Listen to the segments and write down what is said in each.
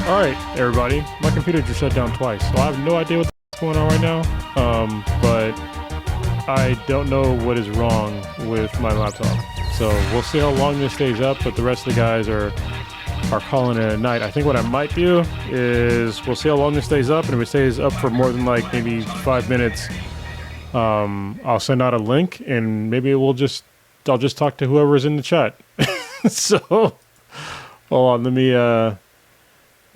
All right, everybody. My computer just shut down twice, so I have no idea what's going on right now. But I don't know what is wrong with my laptop. So we'll see how long this stays up. But the rest of the guys are calling it a night. I think what I might do is we'll see how long this stays up, and if it stays up for more than like maybe 5 minutes, I'll send out a link, and maybe I'll just talk to whoever's in the chat. So hold on, let me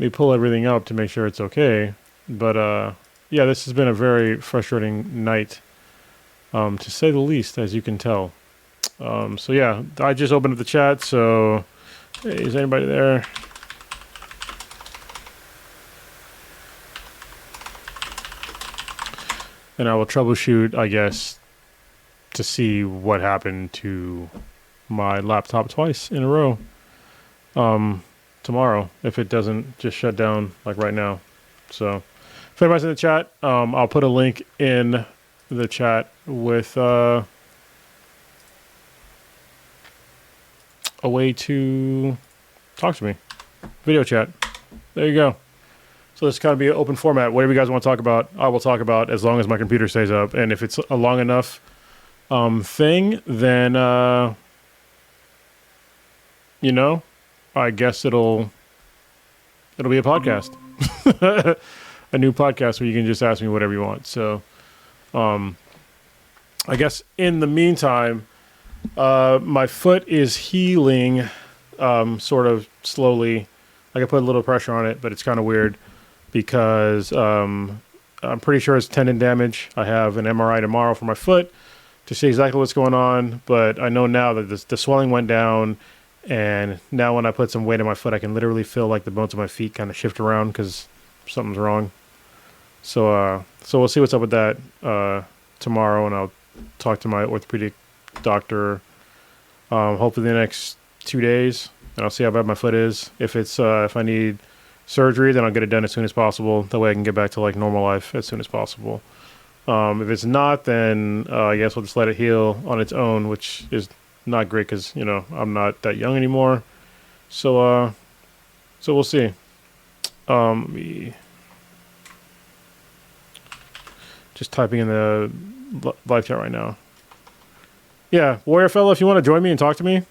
pull everything up to make sure it's okay. But yeah, this has been a very frustrating night, to say the least, as you can tell. So yeah, I just opened up the chat, so hey, is anybody there? And I will troubleshoot, I guess, to see what happened to my laptop twice in a row. Tomorrow, if it doesn't just shut down like right now. So if anybody's in the chat, I'll put a link in the chat with a way to talk to me. Video chat. There you go. So this kind of be an open format. Whatever you guys want to talk about, I will talk about as long as my computer stays up. And if it's a long enough thing, then you know, I guess it'll be a podcast, a new podcast where you can just ask me whatever you want. So, I guess in the meantime, my foot is healing, sort of slowly. I can put a little pressure on it, but it's kind of weird because I'm pretty sure it's tendon damage. I have an MRI tomorrow for my foot to see exactly what's going on, but I know now that the swelling went down. And now when I put some weight on my foot, I can literally feel like the bones of my feet kind of shift around because something's wrong. So we'll see what's up with that tomorrow, and I'll talk to my orthopedic doctor hopefully the next 2 days, and I'll see how bad my foot is. If it's if I need surgery, then I'll get it done as soon as possible. That way I can get back to like normal life as soon as possible. If it's not, then I guess we'll just let it heal on its own, which is not great because, you know, I'm not that young anymore. So we'll see. Let me just typing in the live chat right now. Yeah, Warriorfella, if you want to join me and talk to me,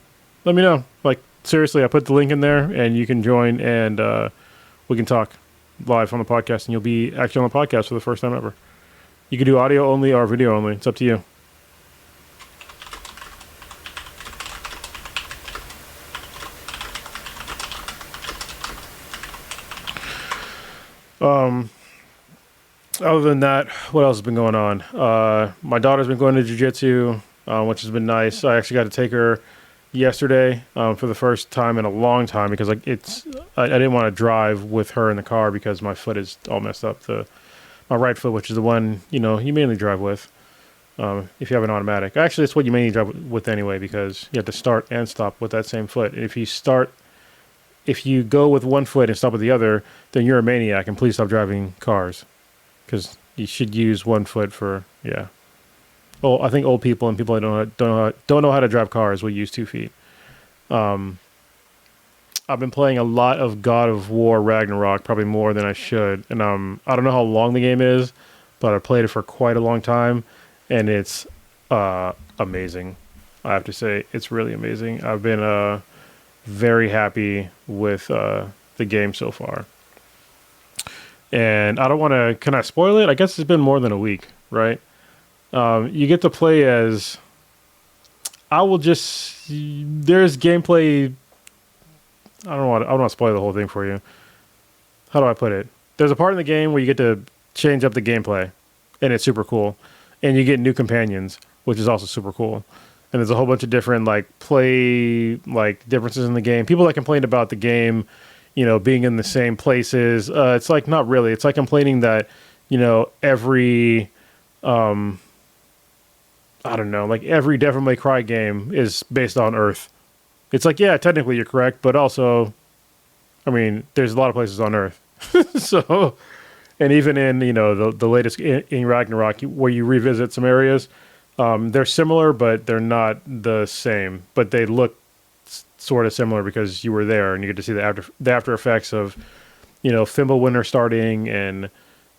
let me know. Like, seriously, I put the link in there and you can join and we can talk live on the podcast, and you'll be actually on the podcast for the first time ever. You can do audio only or video only. It's up to you. Other than that, what else has been going on? My daughter's been going to jiu-jitsu, which has been nice. I actually got to take her yesterday for the first time in a long time because like I didn't want to drive with her in the car because my foot is all messed up. My right foot, which is the one, you know, you mainly drive with if you have an automatic. Actually, it's what you mainly drive with anyway because you have to start and stop with that same foot. And if you go with one foot and stop with the other, then you're a maniac, and please stop driving cars, because you should use one foot for, yeah. Well, I think old people and people that don't know how to drive cars will use 2 feet. I've been playing a lot of God of War Ragnarok, probably more than I should, and I don't know how long the game is, but I played it for quite a long time, and it's amazing. I have to say, it's really amazing. I've been very happy with the game so far. And I don't want to... Can I spoil it? I guess it's been more than a week, right? You get to play as... I will just... There's gameplay... I don't want to spoil the whole thing for you. How do I put it? There's a part in the game where you get to change up the gameplay, and it's super cool. And you get new companions, which is also super cool. And there's a whole bunch of different differences in the game. People that complained about the game, you know, being in the same places. It's like, not really. It's like complaining that, you know, every, I don't know, like every Devil May Cry game is based on Earth. It's like, yeah, technically you're correct, but also, I mean, there's a lot of places on Earth. So, and even in, you know, the latest in Ragnarok, where you revisit some areas, they're similar, but they're not the same. But they look sort of similar because you were there and you get to see the after effects of Fimbulwinter starting, and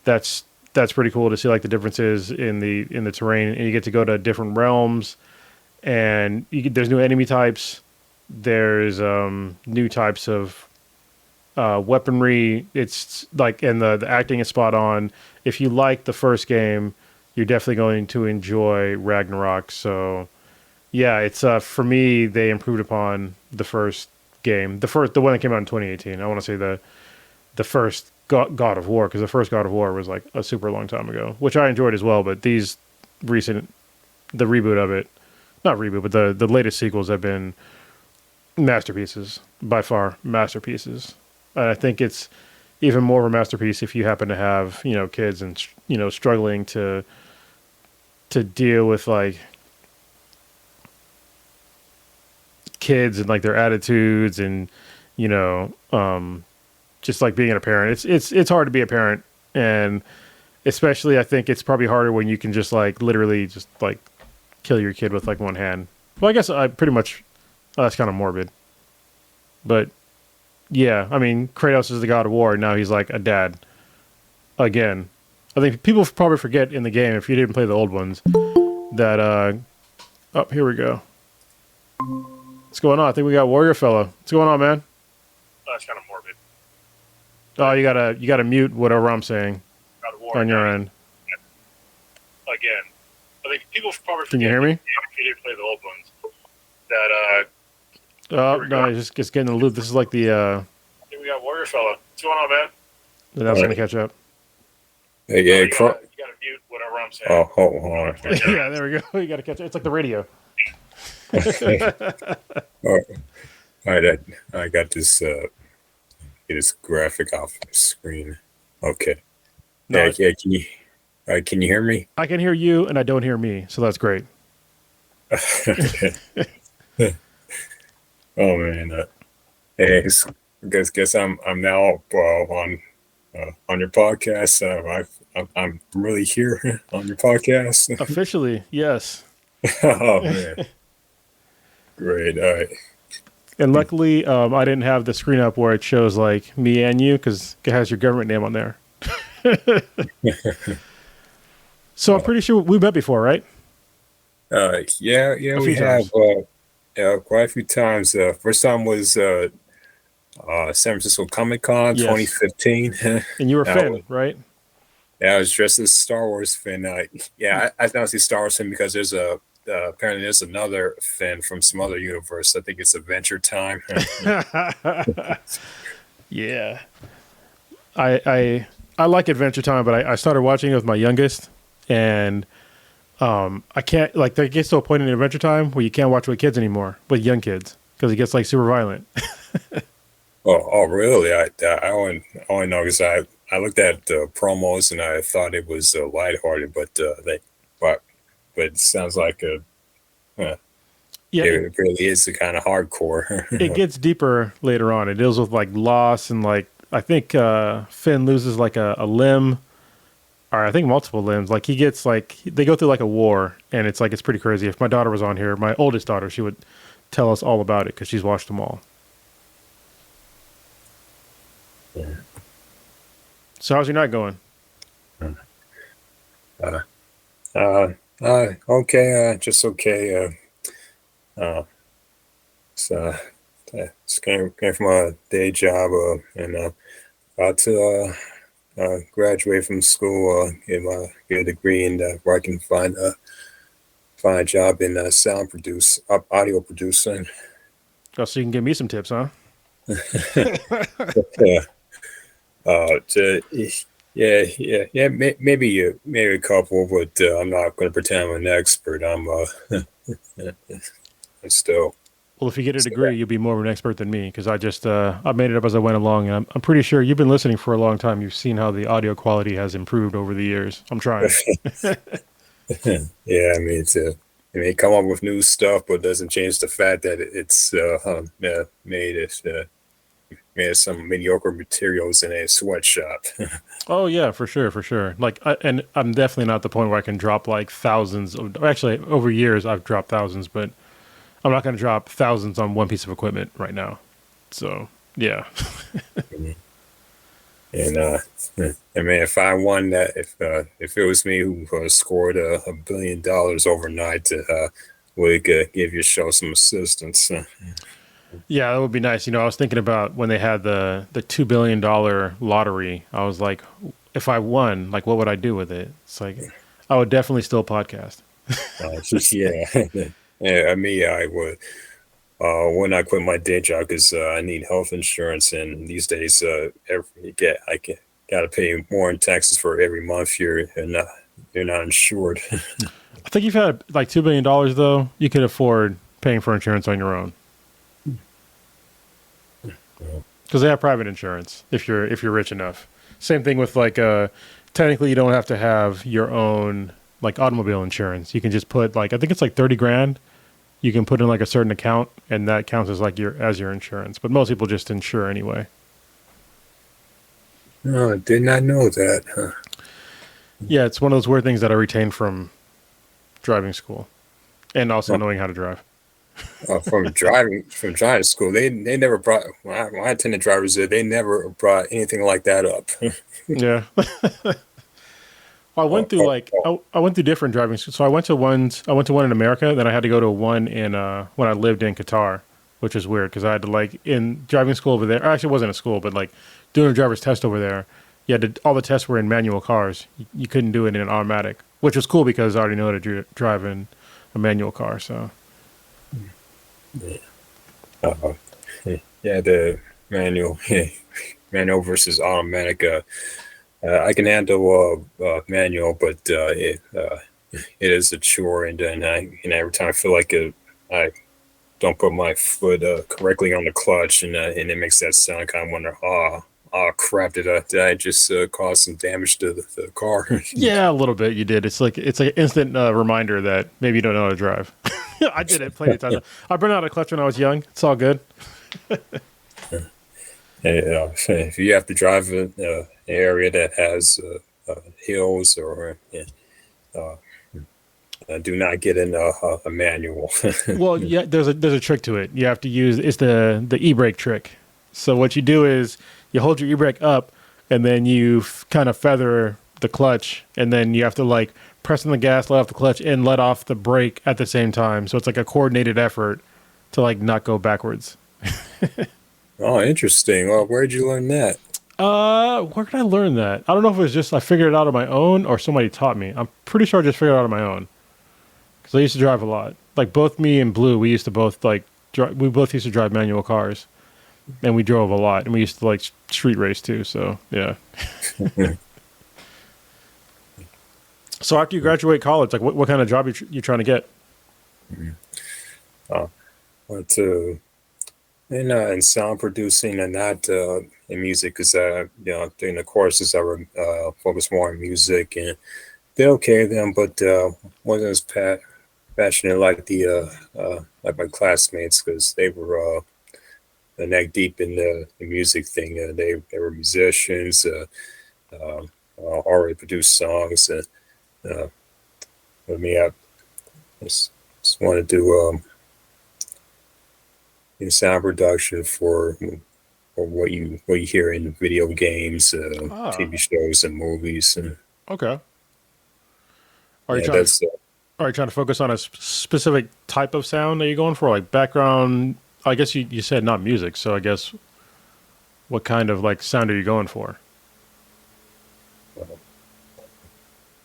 that's pretty cool to see like the differences in the terrain, and you get to go to different realms, and there's new enemy types, there's new types of weaponry. It's like, and the acting is spot on. If you like the first game, you're definitely going to enjoy Ragnarok. So yeah, it's for me, they improved upon the first game, the one that came out in 2018. I want to say the first God of War, because the first God of War was like a super long time ago, which I enjoyed as well. But these the reboot of it, not reboot, but the latest sequels have been masterpieces, by far masterpieces. And I think it's even more of a masterpiece if you happen to have kids and struggling to deal with like kids and like their attitudes, and just like being a parent. It's hard to be a parent, and especially I think it's probably harder when you can just like literally just like kill your kid with like one hand. Well, I guess I pretty much that's kind of morbid, but yeah, I mean, Kratos is the God of War. Now he's like a dad again. I think people probably forget in the game, if you didn't play the old ones, that oh, here we go. What's going on? I think we got Warriorfella. What's going on, man? That's kind of morbid. Oh, you gotta mute whatever I'm saying God of War, on your end. Again, I think people probably forget. Can you hear me? If you didn't play the old ones, that Oh no, it's just getting the loop. This is like the I think we got Warriorfella. What's going on, man? then I was gonna catch up. Hey, yeah, you gotta mute whatever I'm saying. oh, hold on. Yeah, there we go. You gotta catch up. It's like the radio. All right, I got this. Get this graphic off the screen. Okay. No, Yeah. Can you hear me? I can hear you, and I don't hear me, so that's great. Oh man. Hey, guess I'm now on your podcast. I'm really here on your podcast. Officially, yes. Oh man. Great. All right. And luckily, I didn't have the screen up where it shows like me and you, because it has your government name on there. So I'm pretty sure we met before, right? Yeah, we have quite a few times. First time was San Francisco Comic-Con 2015. And you were Finn, right? Yeah, I was dressed as a Star Wars Finn. I now see Star Wars Finn because there's apparently there's another Finn from some other universe. I think it's Adventure Time. Yeah. I like Adventure Time, but I started watching it with my youngest, and I can't, like, there gets to a point in Adventure Time where you can't watch with kids anymore, with young kids, because it gets like super violent. Oh, really? I only know because I looked at the promos and I thought it was lighthearted, but it sounds like Yeah, it really is the kind of hardcore. it gets deeper later on. It deals with like loss, and like I think Finn loses like a limb, or I think multiple limbs. Like he gets like, they go through like a war, and it's like, it's pretty crazy. If my daughter was on here, my oldest daughter, she would tell us all about it because she's watched them all. Yeah. So how's your night going? Okay, just okay. So just came from a day job, and about to graduate from school, get a degree, and where I can find a job in audio producing. Oh, so you can give me some tips, huh? Yeah, maybe a couple, but I'm not going to pretend I'm an expert. I'm still. Well, if you get a degree, you'll be more of an expert than me, because I made it up as I went along, and I'm pretty sure you've been listening for a long time. You've seen how the audio quality has improved over the years. I'm trying. Yeah, I mean, come up with new stuff, but it doesn't change the fact that it's made of some mediocre materials in a sweatshop. Oh yeah, for sure. Like, and I'm definitely not at the point where I can drop like thousands of. Actually, over years I've dropped thousands, but I'm not going to drop thousands on one piece of equipment right now. So yeah. And I mean, if I won that, if it was me who scored $1 billion overnight, we could give your show some assistance. Yeah, that would be nice. I was thinking about when they had the $2 billion lottery. I was like, if I won, like, what would I do with it? It's like, I would definitely still podcast. Yeah, yeah. Me, I would. When I quit my day job because I need health insurance, and these days, got to pay more in taxes for every month you're not insured. I think you've had like $2 billion though. You could afford paying for insurance on your own because they have private insurance if you're rich enough. Same thing with like technically you don't have to have your own like automobile insurance. You can just put like I think it's like 30 grand. You can put in like a certain account and that counts as like your insurance. But most people just insure anyway. No, I did not know that. Huh? Yeah, it's one of those weird things that I retained from driving school and also knowing how to drive. From driving to school, they never brought when I attended driver's ed, they never brought anything like that up. Yeah. I went Oh, through oh, like oh. I went through different driving schools. So I went to one in America, then I had to go to one in when I lived in Qatar, which is weird because I had to like in driving school over there. Actually, it wasn't a school, but like doing a driver's test over there. You had to, all the tests were in manual cars. You couldn't do it in an automatic, which was cool because I already know how to drive in a manual car. So Uh, yeah, the manual manual versus automatic. I can handle manual, but it is a chore, and then every time I feel like I don't put my foot correctly on the clutch, and it makes that sound. I kind of wonder, oh crap, did I just cause some damage to the car? yeah, a little bit you did. It's like an instant reminder that maybe you don't know how to drive. I did it plenty of times. I burned out a clutch when I was young. It's all good. If you have to drive an area that has hills or do not get in a manual. Well, yeah, there's a trick to it. You have to use it's the e-brake trick. So what you do is you hold your e-brake up, and then you kind of feather the clutch, and then you have to like press on the gas, let off the clutch, and let off the brake at the same time. So it's like a coordinated effort to like not go backwards. Oh, interesting. Well, where'd you learn that? Where did I learn that? I don't know if it was just I figured it out on my own or somebody taught me. I'm pretty sure I just figured it out on my own because I used to drive a lot. Like both me and Blue, we used to both like we both used to drive manual cars. And we drove a lot, and we used to like street race too. So yeah. So after you graduate college, like what kind of job you trying to get? Uh, but in sound producing and not in music, because during the courses I would focus more on music, and they're okay then, but wasn't as passionate like like my classmates because they were neck deep in the music thing. They were musicians, already produced songs. Uh, I mean, I just want to do sound production for what you hear in video games, Ah, TV shows, and movies. And okay. Are you yeah, trying? that's Are you trying to focus on a specific type of sound that you're going for, like background? I guess you said not music, so I guess what kind of like sound are you going for?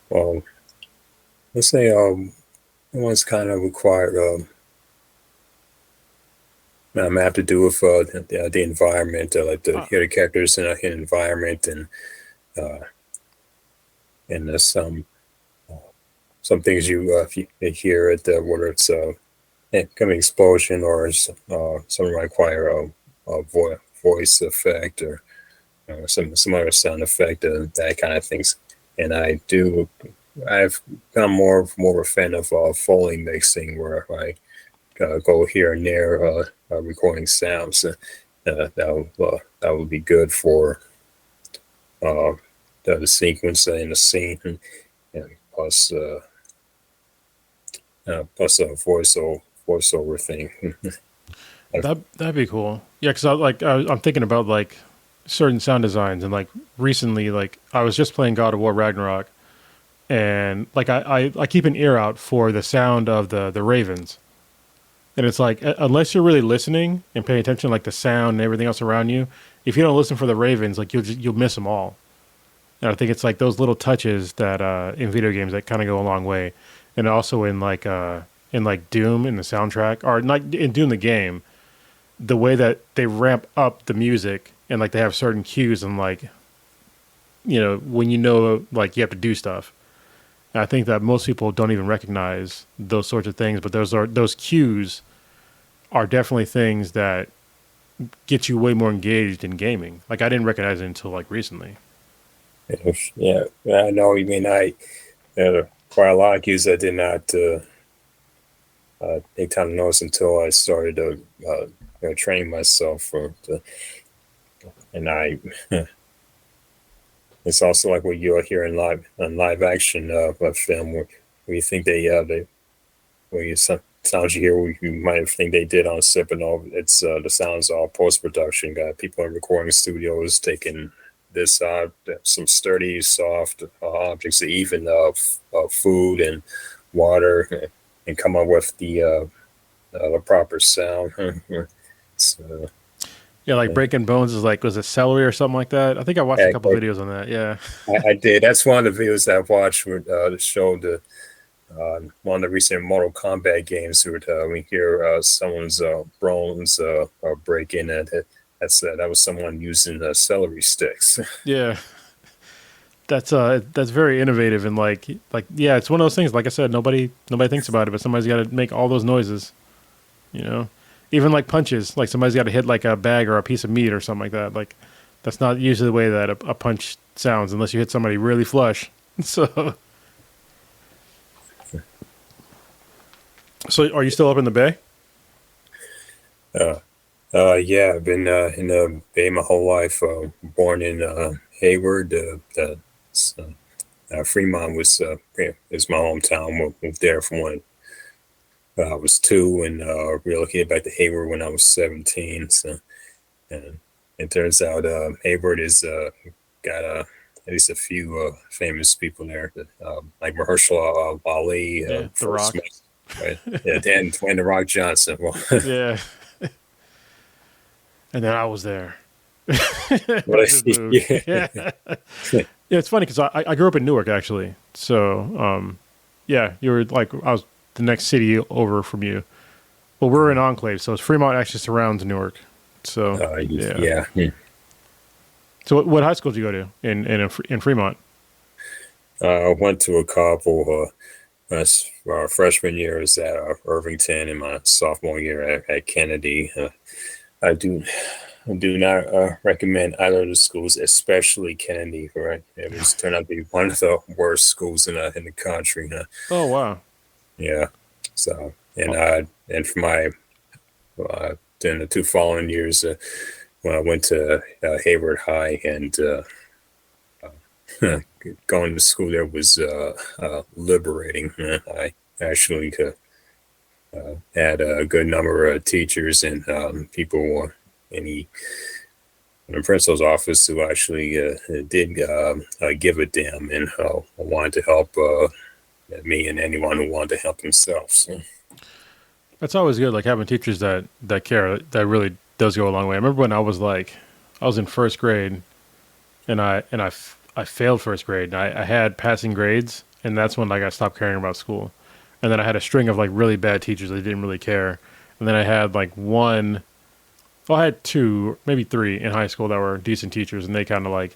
well, let's say one's kind of required. I'm have to do with the environment, like to Ah, hear the characters in an environment, uh, and some things if you hear it, whether it's coming explosion or some require voice effect or some other sound effect, that kind of things. And I've become more of a fan of Foley mixing, where I go here and there, recording sounds. That would be good for uh, the sequence in the scene, and plus a voiceover thing. that'd be cool. Yeah, because I'm thinking about like certain sound designs, and like recently, like I was just playing God of War Ragnarok, and like I keep an ear out for the sound of the ravens, and it's like unless you're really listening and paying attention, like the sound and everything else around you, if you don't listen for the ravens, like you'll miss them all. And I think it's like those little touches that in video games that kind of go a long way, and also in like Doom in the soundtrack, or not in Doom the game, the way that they ramp up the music and like they have certain cues and like when like you have to do stuff. And I think that most people don't even recognize those sorts of things, but those cues are definitely things that get you way more engaged in gaming. Like I didn't recognize it until like recently. Yeah, I know. I mean, quite a lot of cues I did not take time to notice until I started training myself and I. It's also like what you'll hear in live action film where you think where you sounds you hear you might think they did on set, but no, it's the sounds all post production. Got people in recording studios taking this some sturdy, soft objects, even food and water, and come up with the proper sound. So, Yeah, like Breaking Bones is like, was it celery or something like that? I think I watched a couple videos on that. Yeah. I did. That's one of the videos that I watched that showed one of the recent Mortal Kombat games where we hear someone's bones break in. That was someone using celery sticks. Yeah. That's very innovative, and like yeah, it's one of those things. Like I said, nobody thinks about it, but somebody's got to make all those noises. Even like punches, like somebody's got to hit like a bag or a piece of meat or something like that. Like that's not usually the way that a punch sounds unless you hit somebody really flush. So are you still up in the Bay? Yeah, I've been in the Bay my whole life. Born in Hayward. Fremont is my hometown. Moved there from when I was 2 and relocated back to Hayward when I was 17. So, and it turns out Hayward is got at least a few famous people there, like Mahershala Ali, Yeah, The Rock. Smith, right? Yeah, and Dwayne The Rock Johnson. Well, Yeah. And then I was there. yeah. Yeah, it's funny because I grew up in Newark actually. So yeah, you were like I was the next city over from you. Well, we're in Enclave, so Fremont actually surrounds Newark. So yeah. So what high school did you go to in Fremont? I went to a couple. My freshman year was at Irvington, and my sophomore year at Kennedy. I do not recommend either of the schools, especially Kennedy. Right, it was turned out to be one of the worst schools in the country. Oh wow! Yeah. So and for my then the 2 following years when I went to Hayward High and going to school there was liberating. I actually had a good number of teachers and people in the principal's office who actually did give a damn and wanted to help me and anyone who wanted to help themselves. So. That's always good, like having teachers that care. That really does go a long way. I remember when I was in first grade, and I failed first grade. And I had passing grades, and that's when like I stopped caring about school. And then I had a string of like really bad teachers that didn't really care. And then I had like I had 2, maybe 3 in high school that were decent teachers, and they kind of like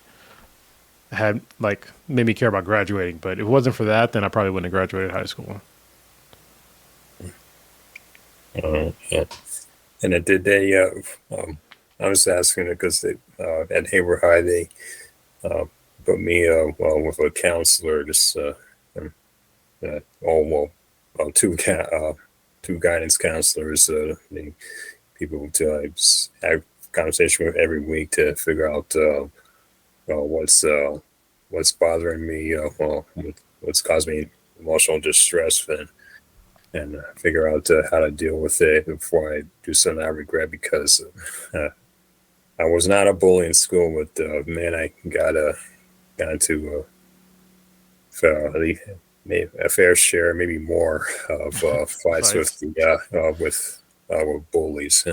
had like made me care about graduating. But if it wasn't for that, then I probably wouldn't have graduated high school. Yeah. And did they? I was asking it because at Hayward High they put me with a counselor. Just two guidance counselors. The people to have conversation with every week to figure out what's bothering me, what's causing me emotional distress, and figure out how to deal with it before I do something I regret because I was not a bully in school, but man, I got into fairly, maybe a fair share, maybe more of fights with Fights. with bullies.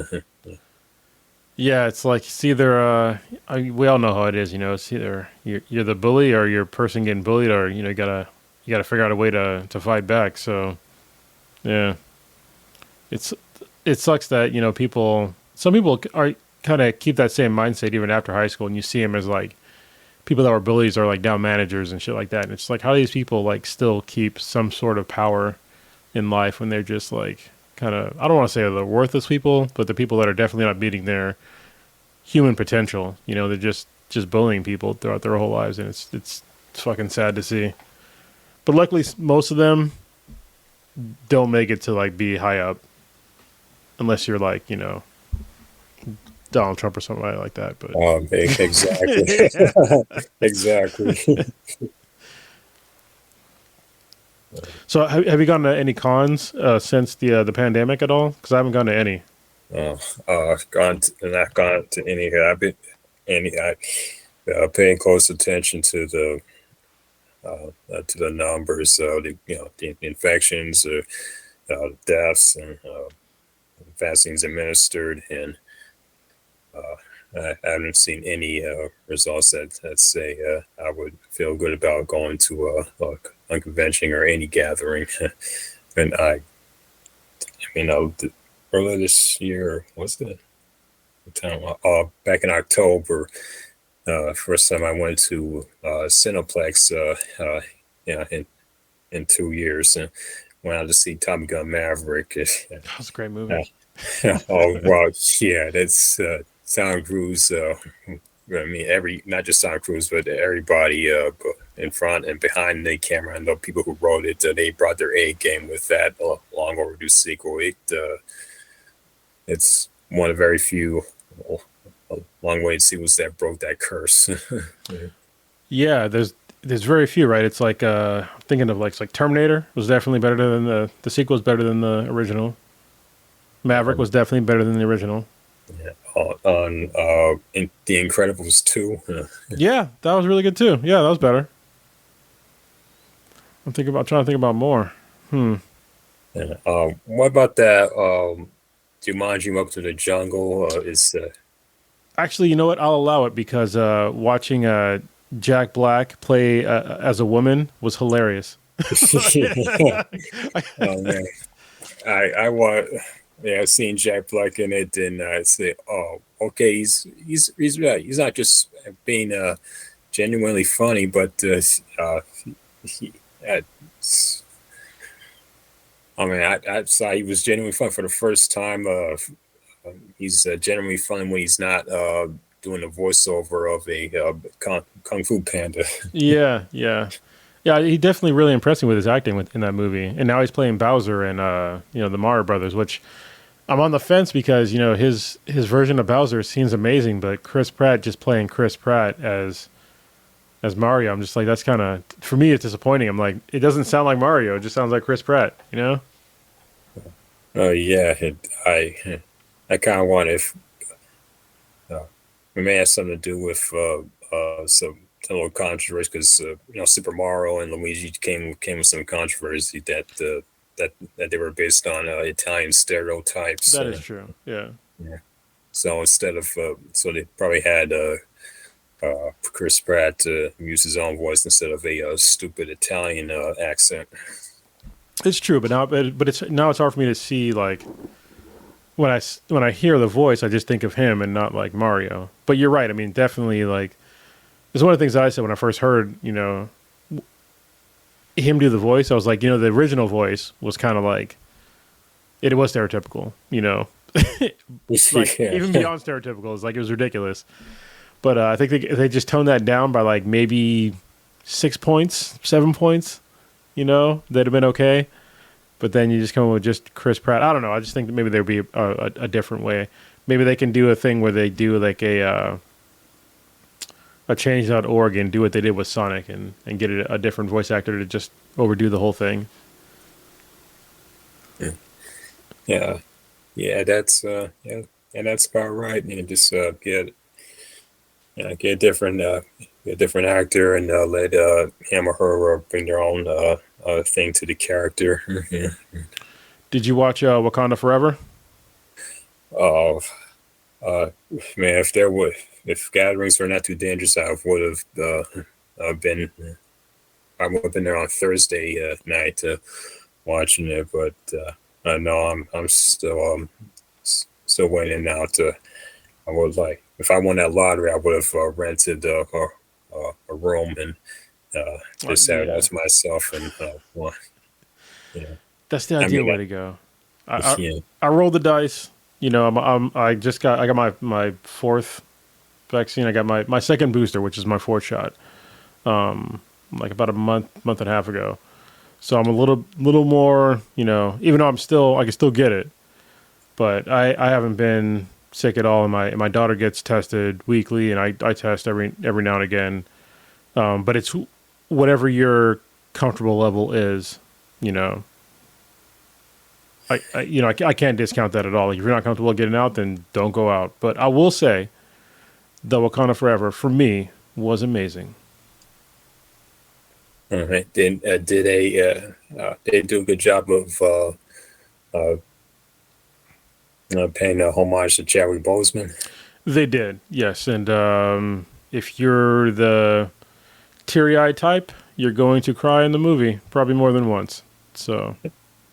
Yeah, it's like it's either we all know how it is, you know. It's either you're the bully or you're a person getting bullied, or you gotta figure out a way to fight back. So yeah, it's it sucks that some people are kind of keep that same mindset even after high school, and you see them as like people that were bullies are like now managers and shit like that. And it's like how do these people like still keep some sort of power in life when they're just like kind of I don't want to say they're worthless people, but the people that are definitely not meeting their human potential. You know, they're just bullying people throughout their whole lives, and it's fucking sad to see. But luckily, most of them don't make it to like be high up, unless you're like Donald Trump or somebody like that. But Exactly, exactly. so have you gone to any cons since the pandemic at all? Because I haven't gone to any. Not gone to any. I've been paying close attention to the numbers, the infections, deaths, and vaccines administered, and I haven't seen any results that say I would feel good about going to a convention or any gathering. And earlier this year, what's the time? Back in October, first time I went to Cineplex, in 2 years, and went out to see Top Gun Maverick. That was a great movie. Oh wow, yeah, that's Tom Cruise. I mean, not just Tom Cruise, but everybody in front and behind the camera, and the people who wrote it, they brought their A game with that long overdue sequel. It's one of very few. A long way to see was that broke that curse. Yeah, there's very few, right? It's like thinking of like it's like Terminator was definitely better than the sequel was better than the original. Maverick was definitely better than the original. Yeah, on in The Incredibles 2. Yeah, that was really good too. Yeah, that was better. Trying to think about more. Yeah. What about that? Jumanji Up to the Jungle is Actually, you know what? I'll allow it because watching Jack Black play as a woman was hilarious. oh man, I want. Yeah, I've seen Jack Black in it, and I say, oh, okay, he's right. He's not just being genuinely funny, but he, uh, I mean, I saw he was genuinely fun for the first time. He's genuinely fun when he's not doing the voiceover of a kung fu panda. Yeah, yeah, yeah. He definitely really impressed me with his acting in that movie, and now he's playing Bowser and the Mario Brothers, which I'm on the fence because his version of Bowser seems amazing, but Chris Pratt just playing Chris Pratt as Mario, I'm just like that's kind of for me it's disappointing. I'm like it doesn't sound like Mario, it just sounds like Chris Pratt, you know? Oh yeah, I kind of want if it may have something to do with some little controversy because Super Mario and Luigi came with some controversy that they were based on Italian stereotypes. That is true. Yeah. Yeah. So instead of so they probably had Chris Pratt use his own voice instead of a stupid Italian accent. It's true, but it's hard for me to see like when I hear the voice, I just think of him and not like Mario. But you're right. I mean, definitely like it's one of the things that I said when I first heard him do the voice. I was like, the original voice was kind of like it was stereotypical, like Yeah. even beyond stereotypical. It's like it was ridiculous. But I think they just toned that down by like maybe 6 points, 7 points. They'd have been okay. But then you just come up with just Chris Pratt. I don't know. I just think that maybe there'd be a different way. Maybe they can do a thing where they do like a change.org and do what they did with Sonic and get a different voice actor to just overdo the whole thing. Yeah, yeah, that's yeah, and that's about right. And just get get a different actor and let him or her bring their own thing to the character. Yeah. Did you watch Wakanda Forever? Uh, uh, Man, if gatherings were not too dangerous, I would have been. I would have been there on Thursday night watching it, but no, I'm still still waiting out. I would like if I won that lottery, I would have rented a room and just have that Yeah, to myself and well, you know, that's the I ideal mean, way to go. I, I, yeah, I rolled the dice. You know, I got my fourth vaccine. I got my second booster, which is my fourth shot. Like about a month and a half ago. So I'm a little more, you know, even though I can still get it, but I haven't been sick at all. And my daughter gets tested weekly, and I test every now and again. But it's whatever your comfortable level is, you know. I can't discount that at all. Like, if you're not comfortable getting out, then don't go out. But I will say, the Wakanda Forever for me was amazing. all right. Then they do a good job of uh, paying homage to Chadwick Boseman. They did, yes. And if you're the teary-eyed type, you're going to cry in the movie probably more than once. So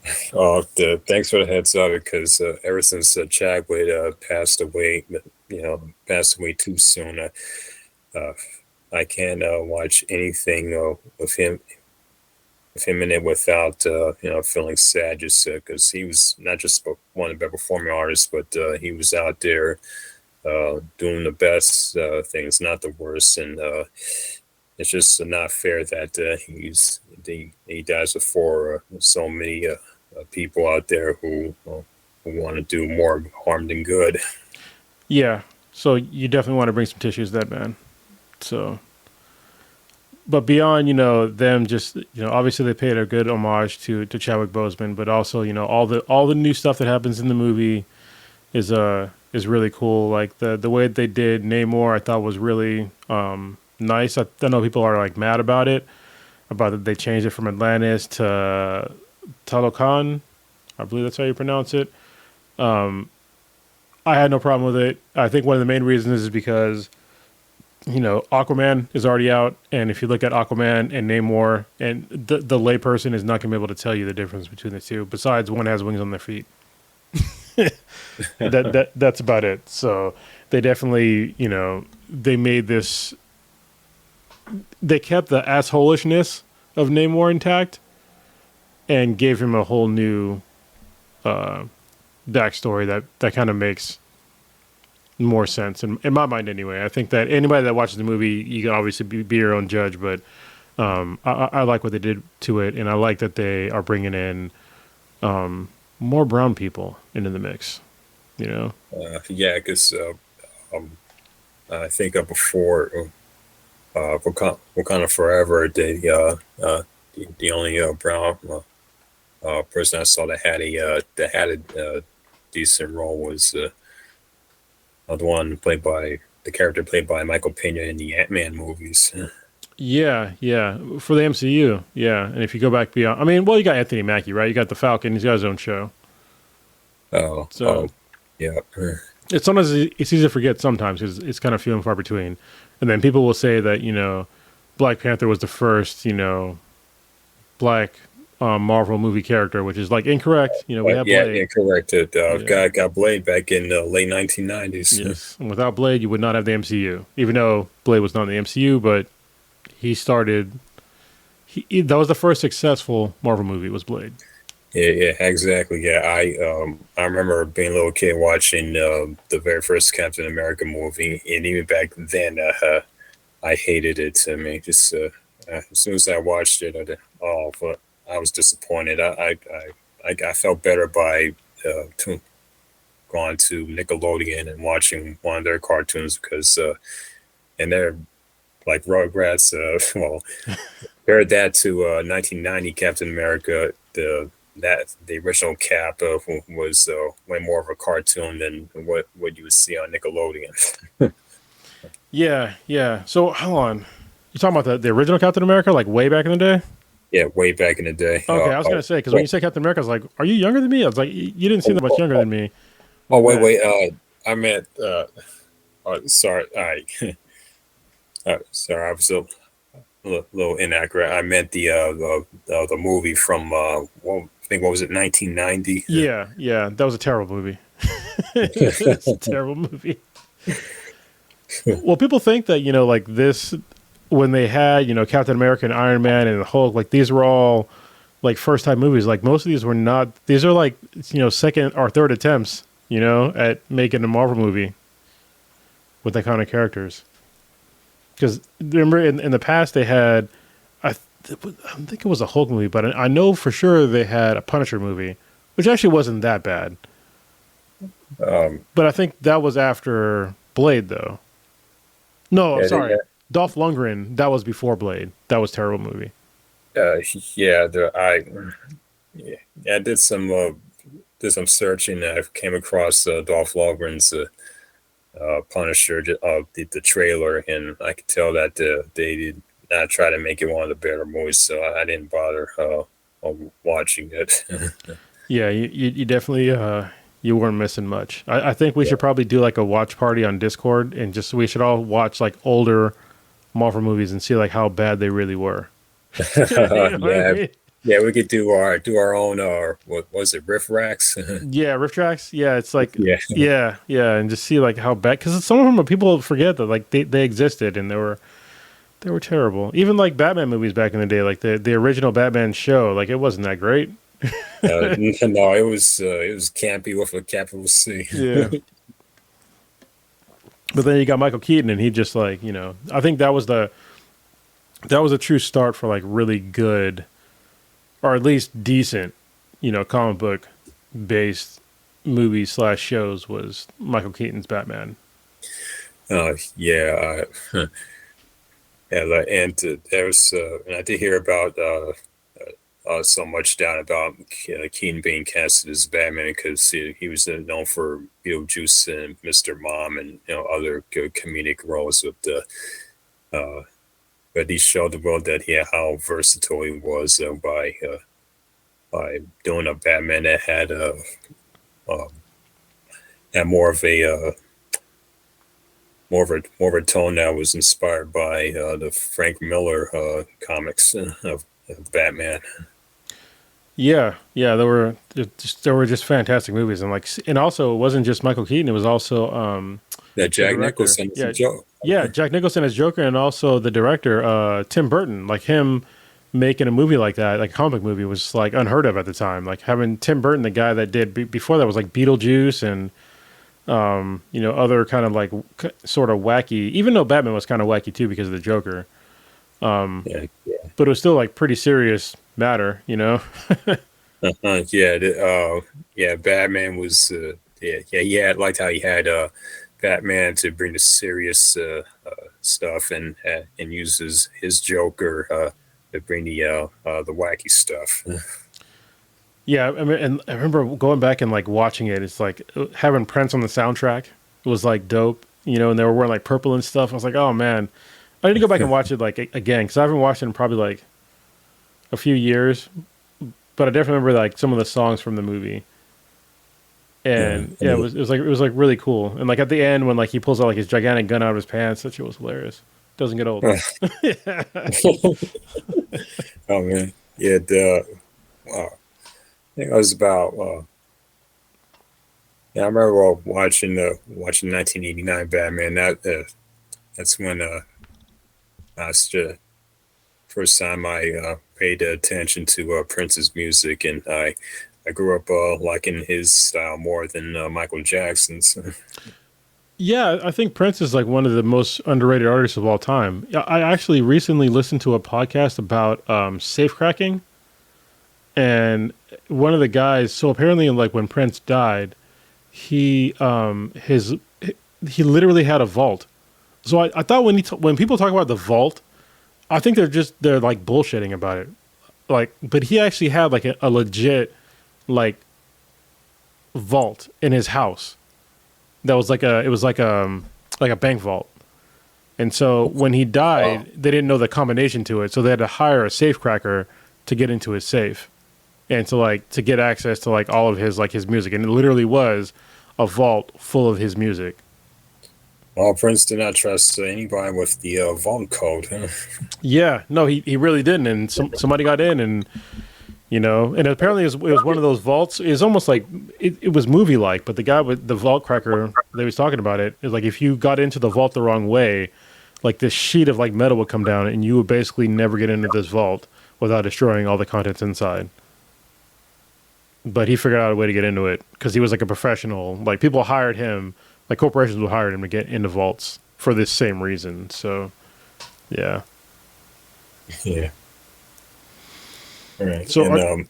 Thanks for the heads up because ever since Chadwick passed away too soon, uh, I can't watch anything with him in it without feeling sad, just because he was not just one of the better performing artists, but he was out there doing the best things, not the worst, and it's just not fair that he dies before so many people out there who want to do more harm than good. yeah, so you definitely want to bring some tissues, that man. So, but beyond them, just obviously they paid a good homage to Chadwick Boseman, but also all the new stuff that happens in the movie is really cool. Like the way that they did Namor, I thought was really nice. I know people are like mad about it, about that they changed it from Atlantis to Talokan. I believe that's how you pronounce it. I had no problem with it. I think one of the main reasons is because Aquaman is already out, and if you look at Aquaman and Namor, and the layperson is not going to be able to tell you the difference between the two. Besides, one has wings on their feet. That's about it. So they definitely, they made this. They kept the assholishness of Namor intact, and gave him a whole new backstory that kind of makes more sense in my mind anyway. I think that anybody that watches the movie, you can obviously be your own judge, but I like what they did to it, and I like that they are bringing in more brown people into the mix. Yeah, because I think before Wakanda Forever, the only brown person I saw that had a decent role was the one played by the character played by Michael Pena in the Ant-Man movies. Yeah, for the MCU, yeah. And if you go back beyond, I mean, well, you got Anthony Mackie, right? You got the Falcon. He's got his own show. So Yeah. it's sometimes it's easy to forget sometimes because it's kind of few and far between. And then people will say that Black Panther was the first black Marvel movie character, which is like incorrect. We have Blade. Incorrect. Got Blade back in the late 1990s. Yes, and without Blade, you would not have the MCU. Even though Blade was not in the MCU, but he started. That was the first successful Marvel movie. Was Blade? Yeah, exactly. Yeah, I remember being a little kid watching the very first Captain America movie, and even back then, I hated it. I mean, just as soon as I watched it, but I was disappointed. I felt better by going to Nickelodeon and watching one of their cartoons because, and they're like Rugrats. Well, compared that to 1990 Captain America, the original Cap was way more of a cartoon than what you would see on Nickelodeon. Yeah, yeah. So hold on. You talking about the original Captain America, like way back in the day? Yeah, way back in the day. Okay, I was gonna say because when you said Captain America, I was like, "Are you younger than me?" I was like, You didn't seem Oh, that much oh, younger oh, than me oh, back wait, then." wait. I meant. Sorry. Sorry. I was a little inaccurate. I meant the movie from. Well, I think what was it? 1990. Yeah, yeah. That was a terrible movie. It's a terrible movie. Well, people think that like this when they had Captain America and Iron Man and the Hulk, like these were all like first time movies. Like most of these were not. These are like second or third attempts, at making a Marvel movie with iconic characters. Because remember, in the past they had, I think it was a Hulk movie, but I know for sure they had a Punisher movie, which actually wasn't that bad. Um, But I think that was after Blade, though. No, yeah, sorry, Dolph Lundgren. That was before Blade. That was a terrible movie. uh, yeah, yeah, I did some searching. I came across Dolph Lundgren's Punisher, the trailer, and I could tell that they did not try to make it one of the better movies, so I didn't bother watching it. Yeah, you definitely you weren't missing much. I think we Yeah. should probably do like a watch party on Discord, and just we should all watch like older Marvel movies and see like how bad they really were. You know what I Yeah, mean? yeah, we could do our own what was it, riff racks? Yeah, riff tracks. Yeah, it's like Yeah. yeah, and just see like how bad because some of them people forget that like they existed and they were terrible. Even like Batman movies back in the day, like the original Batman show, like it wasn't that great. No, it was campy with a capital C. Yeah. But then you got Michael Keaton, and he just like I think that was a true start for like really good, or at least decent, comic book based movies slash shows was Michael Keaton's Batman. Yeah, yeah, there was, and I did hear about so much down about Keaton being casted as Batman because he was known for Beetlejuice and Mr. Mom and other good comedic roles with the. But he showed the world that how versatile he was by doing a Batman that uh, had more of a tone that was inspired by the Frank Miller comics of Batman. Yeah, yeah, there were just fantastic movies, and also it wasn't just Michael Keaton; it was also That the Jack director. Nicholson is a Yeah, joke. yeah, Jack Nicholson as Joker, and also the director Tim Burton. Like him making a movie like that, like a comic movie, was like unheard of at the time. Like having Tim Burton, the guy that did before that was like Beetlejuice and other kind of like sort of wacky. Even though Batman was kind of wacky too because of the Joker, Yeah, yeah, but it was still like pretty serious matter. yeah. Yeah. Batman was yeah. He had liked how he had Batman to bring the serious stuff and uses his Joker to bring the wacky stuff. Yeah, I mean, and I remember going back and like watching it. It's like having Prince on the soundtrack was like dope, and they were wearing like purple and stuff. I was like, oh man, I need to go back and watch it like again because I haven't watched it in probably like a few years. But I definitely remember like some of the songs from the movie, and yeah, it was like really cool. And like at the end when like he pulls out like his gigantic gun out of his pants, that shit was hilarious. Doesn't get old. Yeah. Oh man, yeah. I think I was about. Yeah, I remember watching 1989 Batman. That's when that's the first time I paid attention to Prince's music, and I grew up liking his style more than Michael Jackson's. Yeah, I think Prince is like one of the most underrated artists of all time. I actually recently listened to a podcast about safe cracking, and one of the guys. So apparently, like when Prince died, he he literally had a vault. So I thought when people talk about the vault, I think they're like bullshitting about it. Like, but he actually had like a legit like vault in his house. That was like a bank vault, And so when he died, they didn't know the combination to it, so they had to hire a safecracker to get into his safe and to get access to like all of his music. And it literally was a vault full of his music. Well, Prince did not trust anybody with the vault code. Yeah, no, he really didn't. And somebody got in, and and apparently it was one of those vaults. It was almost like it was movie like, but the guy with the vault cracker that was talking about it is like if you got into the vault the wrong way, like this sheet of like metal would come down, and you would basically never get into this vault without destroying all the contents inside. But he figured out a way to get into it because he was like a professional. Like people hired him, like corporations would hire him to get into vaults for this same reason. So, yeah. Yeah. All right. So And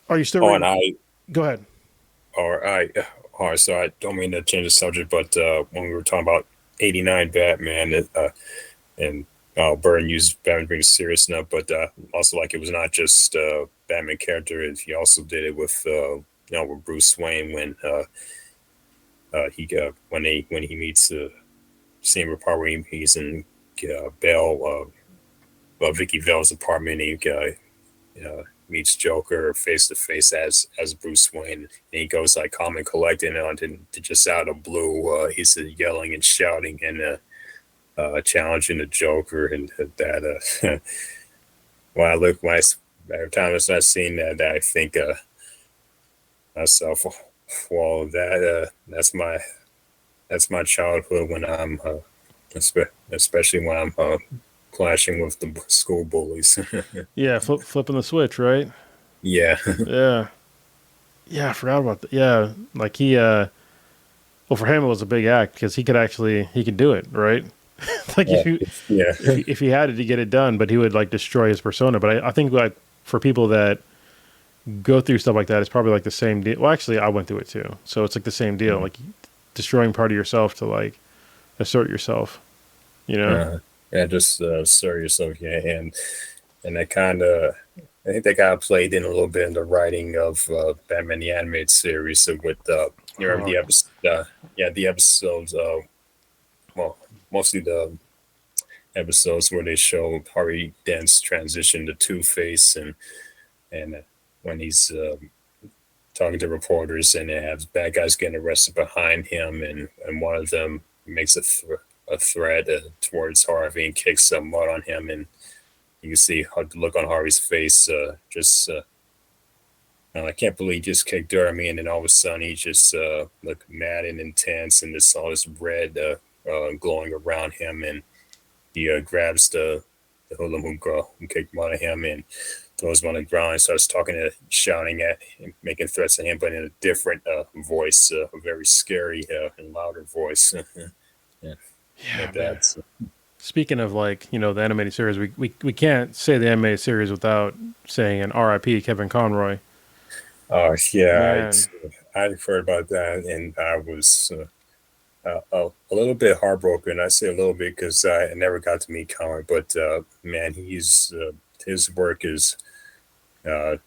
are you still? oh, and I, Go ahead. all right. So I don't mean to change the subject, but when we were talking about '89 Batman, and Burton used Batman being serious enough, but also like it was not just Batman character. He also did it with with Bruce Wayne when when he meets same part where he's in Vicky Vale's apartment. Meets Joker face to face as Bruce Wayne, and he goes like calm and collected, and to just out of blue, he's yelling and shouting and challenging the Joker, and that every time I start seeing that, I think myself, well, that's my childhood when I'm especially when I'm clashing with the school bullies. Yeah, flipping the switch, right? Yeah. Yeah. Yeah, I forgot about that. Yeah, like well, for him it was a big act because he could do it, right? Like Yeah. if he had it to get it done, but he would like destroy his persona. But I think like for people that go through stuff like that, it's probably like the same deal. Well, actually, I went through it too, so it's like the same deal, like destroying part of yourself to like assert yourself. Yeah, just assert yourself. Yeah, and that kind of, I think that got played in a little bit in the writing of Batman the Animated Series. So with you remember the episode, the episodes. Well, mostly the episodes where they show Harvey Dent's transition to Two-Face, and when he's talking to reporters, and they have bad guys getting arrested behind him, and one of them makes a threat towards Harvey and kicks some mud on him, and you can see the look on Harvey's face. I can't believe he just kicked Jeremy, and then all of a sudden he just looked mad and intense, and this all this red glowing around him, and he grabs the hoodlum who kicked mud at him and throws him on the ground and starts shouting at him, making threats at him, but in a different voice, a very scary and louder voice. Yeah. Yeah, that's speaking of like the animated series, we can't say the animated series without saying an R.I.P. Kevin Conroy. Yeah, I've heard about that, and I was a little bit heartbroken. I say a little bit because I never got to meet Conroy, but man, his work is a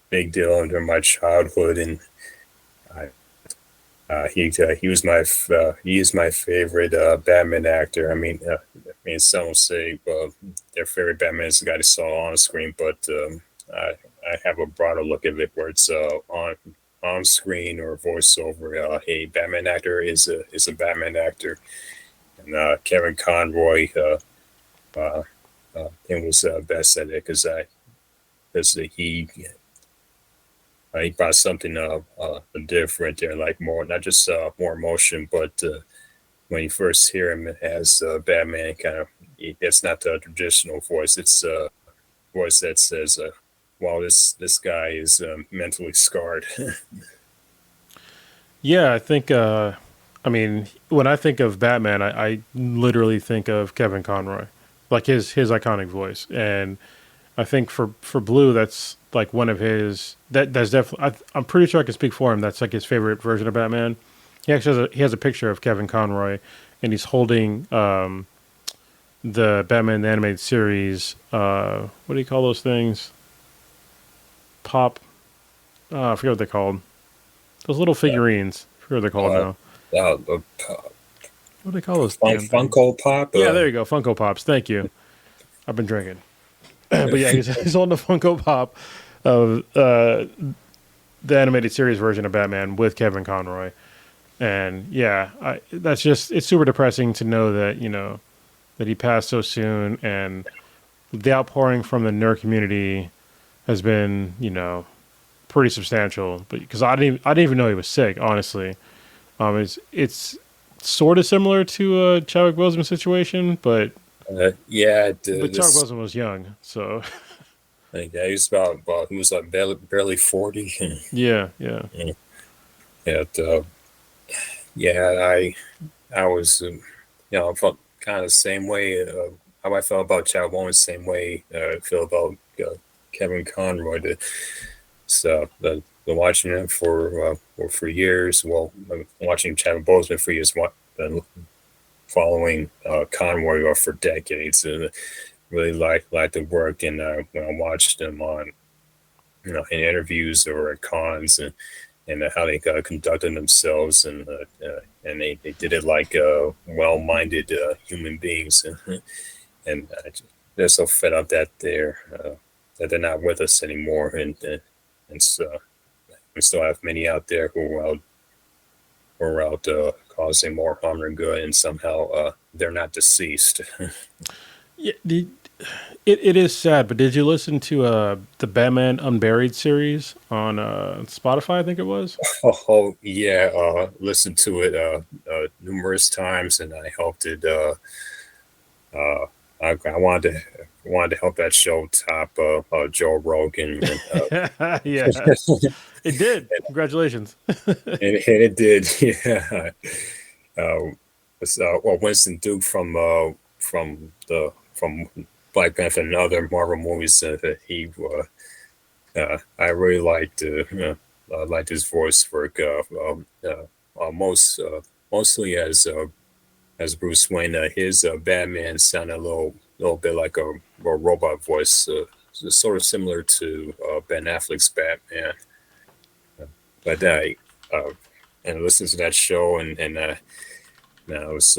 big deal during my childhood, and he is my favorite Batman actor. I mean, some will say their favorite Batman is the guy they saw on the screen, but I have a broader look at it where it's on screen or voiceover. A Batman actor is a Batman actor, and Kevin Conroy was best at it because he brought something different there, like more, not just more emotion, but when you first hear him as Batman, it's not the traditional voice. It's a voice that says, "Wow, this guy is mentally scarred." Yeah, I think. When I think of Batman, I literally think of Kevin Conroy, like his iconic voice, and I think for Blue, that's like one of his that's definitely. I'm pretty sure I can speak for him. That's like his favorite version of Batman. He actually has a picture of Kevin Conroy, and he's holding the Batman the Animated Series. What do you call those things? Pop. I forget what they're called. Those little figurines. I forget what they're called now. What do they call those damn things? Funko Pop. Yeah, there you go. Funko Pops. Thank you. I've been drinking. But yeah, he's holding a Funko Pop of the animated series version of Batman with Kevin Conroy. And yeah, that's just, it's super depressing to know that, that he passed so soon. And the outpouring from the nerd community has been, pretty substantial. But because I didn't even know he was sick, honestly. It's sort of similar to a Chadwick Boseman situation, but Yeah, Chadwick Boseman was young, so yeah, he was he was like barely 40. yeah, yeah, Yeah, yeah, I was, I felt kind of the same way. How I felt about Chad Bowen, same way I feel about Kevin Conroy. The watching him for years. Well, watching Chad Boseman for years. Following Conroy for decades, and really liked the work. And when I watched them on, in interviews or at cons, and how they conducted themselves, and they did it like well-minded human beings, and they're so fed up that they're not with us anymore, and so we still have many out there who are out causing more harm than good, and somehow they're not deceased. yeah. It is sad, but did you listen to the Batman Unburied series on Spotify? I think it was. Oh yeah, listened to it numerous times, and I helped it. I wanted to help that show top Joe Rogan. Yeah, it did. Congratulations. And it did. Yeah. Well, Winston Duke from Black Panther and other Marvel movies. I really liked his voice work. Mostly as Bruce Wayne. His Batman sounded a little bit like a robot voice, sort of similar to Ben Affleck's Batman. But and listen to that show, and I was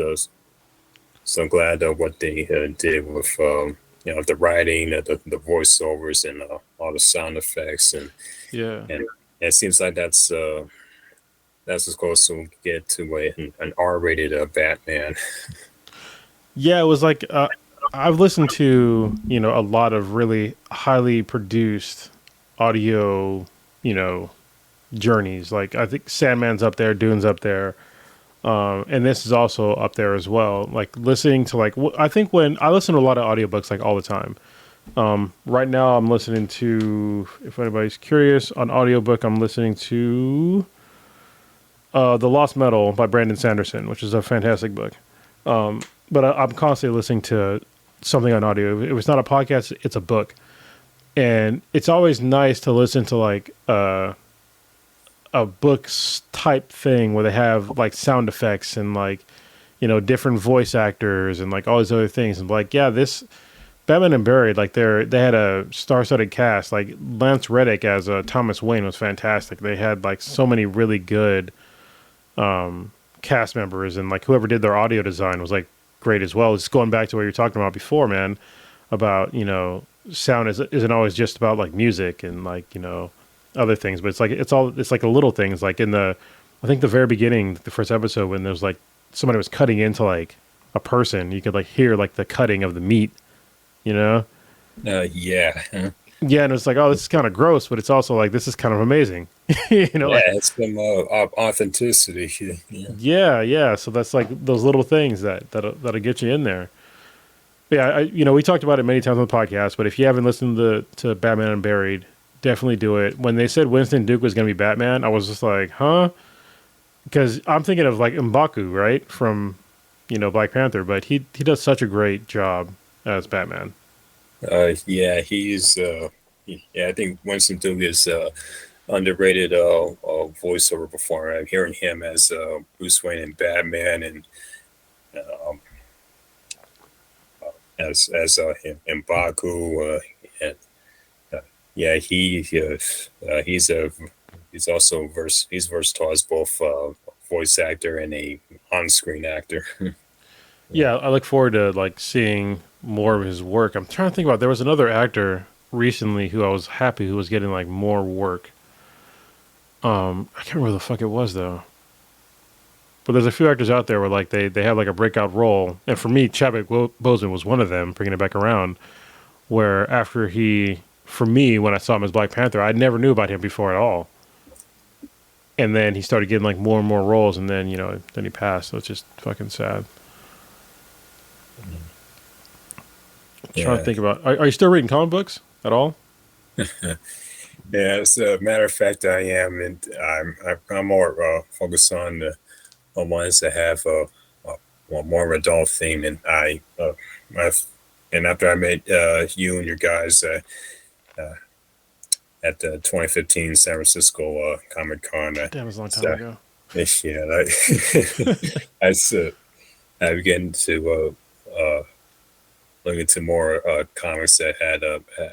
so glad of what they did with the writing, the voiceovers, and all the sound effects, Yeah. and it seems like that's as close as we get to an R-rated Batman. Yeah, it was like I've listened to a lot of really highly produced audio, journeys. Like I think Sandman's up there, Dune's up there, and this is also up there as well. Like listening to I think when I listen to a lot of audiobooks like all the time. Right now I'm listening to, if anybody's curious, on audiobook I'm listening to The Lost Metal by Brandon Sanderson, which is a fantastic book. But I'm constantly listening to something on audio. If it's not a podcast, it's a book. And it's always nice to listen to a book's type thing where they have like sound effects and different voice actors and like all these other things. And yeah, this Batman and Buried, like they had a star-studded cast. Like Lance Reddick as Thomas Wayne was fantastic. They had like so many really good cast members, and like whoever did their audio design was like great as well. It's going back to what you were talking about before, man, about sound isn't always just about like music and other things, but it's like the little things. Like I think the very beginning, the first episode, when there's like somebody was cutting into like a person, you could like hear like the cutting of the meat, Yeah. Yeah, and it's like, oh, this is kind of gross, but it's also like, this is kind of amazing. It's some authenticity. Yeah. So that's like those little things that'll get you in there. But yeah, we talked about it many times on the podcast, but if you haven't listened to Batman Unburied, definitely do it. When they said Winston Duke was going to be Batman, I was just like, huh? Because I'm thinking of like M'Baku, right, from Black Panther, but he does such a great job as Batman. Yeah, he's I think Winston Duke is underrated voiceover performer. I'm hearing him as Bruce Wayne and Batman, and as M'Baku, and yeah, he's also he's versatile as both voice actor and a on-screen actor. Yeah, I look forward to like seeing more of his work. I'm trying to think about there was another actor recently who I was happy who was getting like more work. I can't remember who the fuck it was though. But there's a few actors out there where like they have like a breakout role, and for me, Chadwick Boseman was one of them. Bringing it back around, where after he, for me, when I saw him as Black Panther, I never knew about him before at all, and then he started getting like more and more roles, and then then he passed. So it's just fucking sad. Yeah. Trying to think about. Are you still reading comic books at all? Yeah, as a matter of fact, I am, and I'm more focused on the ones that have more adult theme. And and after I met you and your guys at the 2015 San Francisco Comic Con, Damn, it was a long time ago. yeah, I began to look into more comics that had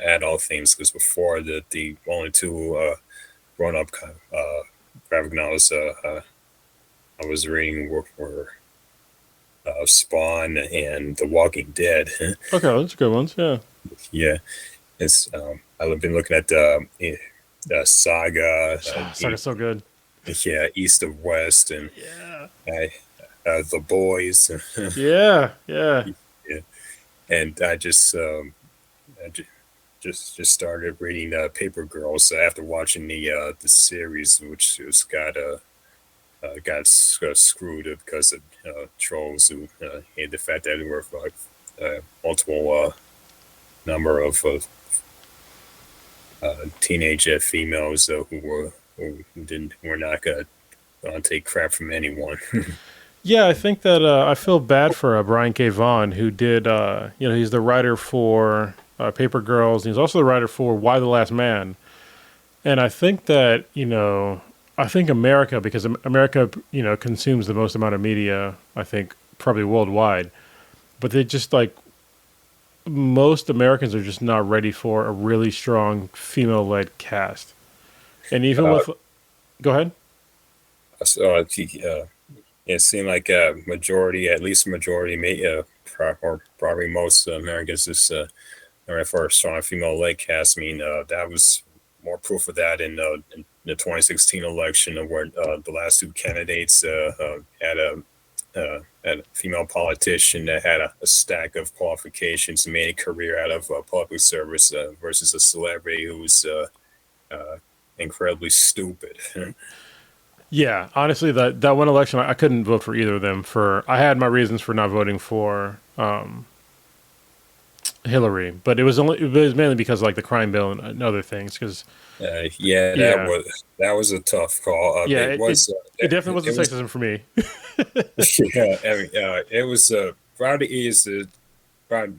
adult themes, because before the only two grown-up graphic novels I was reading were Spawn and The Walking Dead. Okay, those are good ones. Yeah. Yeah, it's I've been looking at the Saga. Saga's so good. Yeah, East of West, and Yeah. The Boys. Yeah. Yeah. Yeah. And I just started reading Paper Girls after watching the series, which was got screwed because of trolls who hated the fact that there were multiple number of teenage females who were not gonna take crap from anyone. Yeah, I think that I feel bad for Brian K. Vaughan, who did, he's the writer for Paper Girls, and he's also the writer for Why the Last Man. And I think that, I think America, because America, consumes the most amount of media, I think, probably worldwide. But they just, like, most Americans are just not ready for a really strong female-led cast. And even with... Go ahead. So it seemed like a majority, at least a majority, or probably most Americans just for a strong female-led cast. I mean, that was more proof of that in the 2016 election, where the last two candidates had a female politician that had a stack of qualifications and made a career out of public service versus a celebrity who was incredibly stupid. Yeah, honestly, that one election, I couldn't vote for either of them. I had my reasons for not voting for Hillary, but it was mainly because of, like, the crime bill and other things. Because that was a tough call. it definitely wasn't sexism for me. It was probably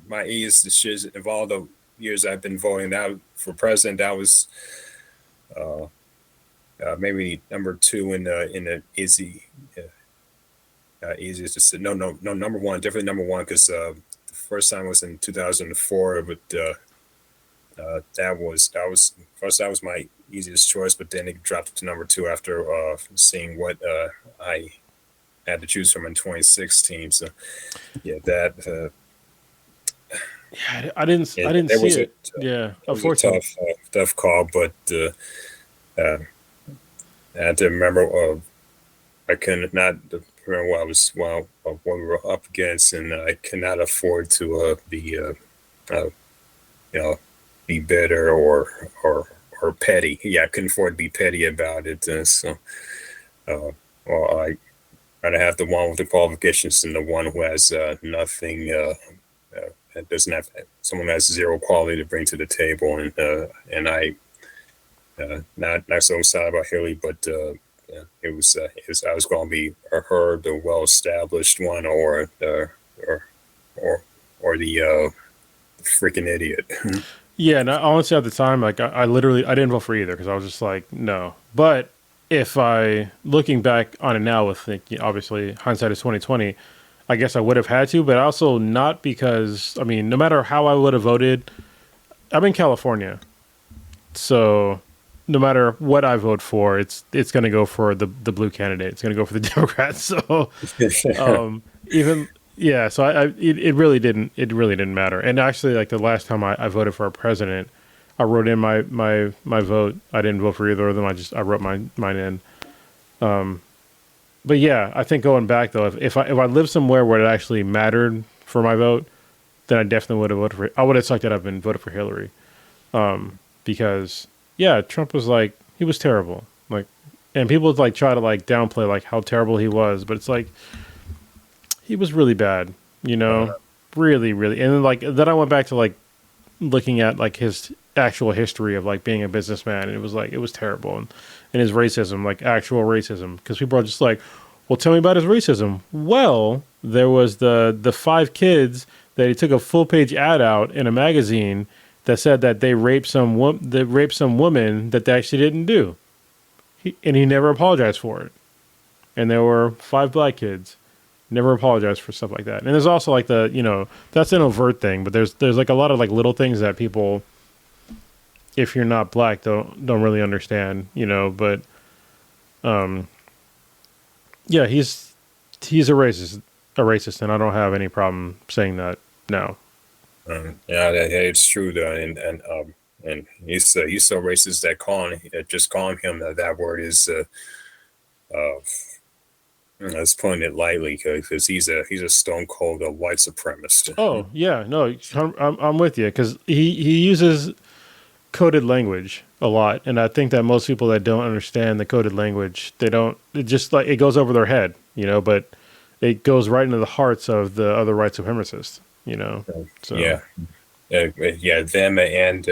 my easiest decision of all the years I've been voting out for president. That was maybe number two in the easiest to say. No, number one, definitely number one, because the first time was in 2004, but that was my easiest choice. But then it dropped to number two after seeing what I had to choose from in 2016. So yeah, that. Yeah, I didn't see it. Unfortunately, tough call, but I had to remember. I could not remember what we were up against, and I cannot afford to be bitter or petty. Yeah, I couldn't afford to be petty about it. I'd have the one with the qualifications and the one who has nothing. That doesn't have someone who has zero quality to bring to the table, and I not so excited about Hillary, but it was I was going to be the well established one, or the freaking idiot. Yeah, and honestly, at the time, like I didn't vote for either, because I was just like, no. But looking back on it now, with obviously hindsight is 2020, I guess I would have had to, but also not, because, I mean, no matter how I would have voted, I'm in California. So no matter what I vote for, it's going to go for the blue candidate. It's going to go for the Democrats. So even yeah, so it really didn't matter. And actually, like the last time I voted for a president, I wrote in my vote. I didn't vote for either of them. I wrote mine in. But yeah, I think going back though, if I lived somewhere where it actually mattered for my vote, then I definitely would have voted for. I would have sucked it up and voted for Hillary, because yeah, Trump was like he was terrible, like, and people would like try to like downplay like how terrible he was, but it's like he was really bad, really, really. And then I went back to like looking at like his actual history of like being a businessman, and it was like it was terrible, and his racism, like actual racism, because people are just like, well, tell me about his racism. Well, there was the 5 kids that he took a full page ad out in a magazine that said that they raped some woman that they actually didn't do, and he never apologized for it. And there were 5 black kids. Never apologize for stuff like that. And there's also like that's an overt thing, but there's like a lot of like little things that people, if you're not black, don't really understand, but yeah, he's a racist, and I don't have any problem saying that now. Yeah, it's true though, and he's so racist that just calling him that word is let's put it lightly, because he's a stone cold white supremacist. Oh yeah, no, I'm with you, because he uses coded language a lot, and I think that most people that don't understand the coded language, it just like it goes over their head, but it goes right into the hearts of the other white supremacists, So yeah, them and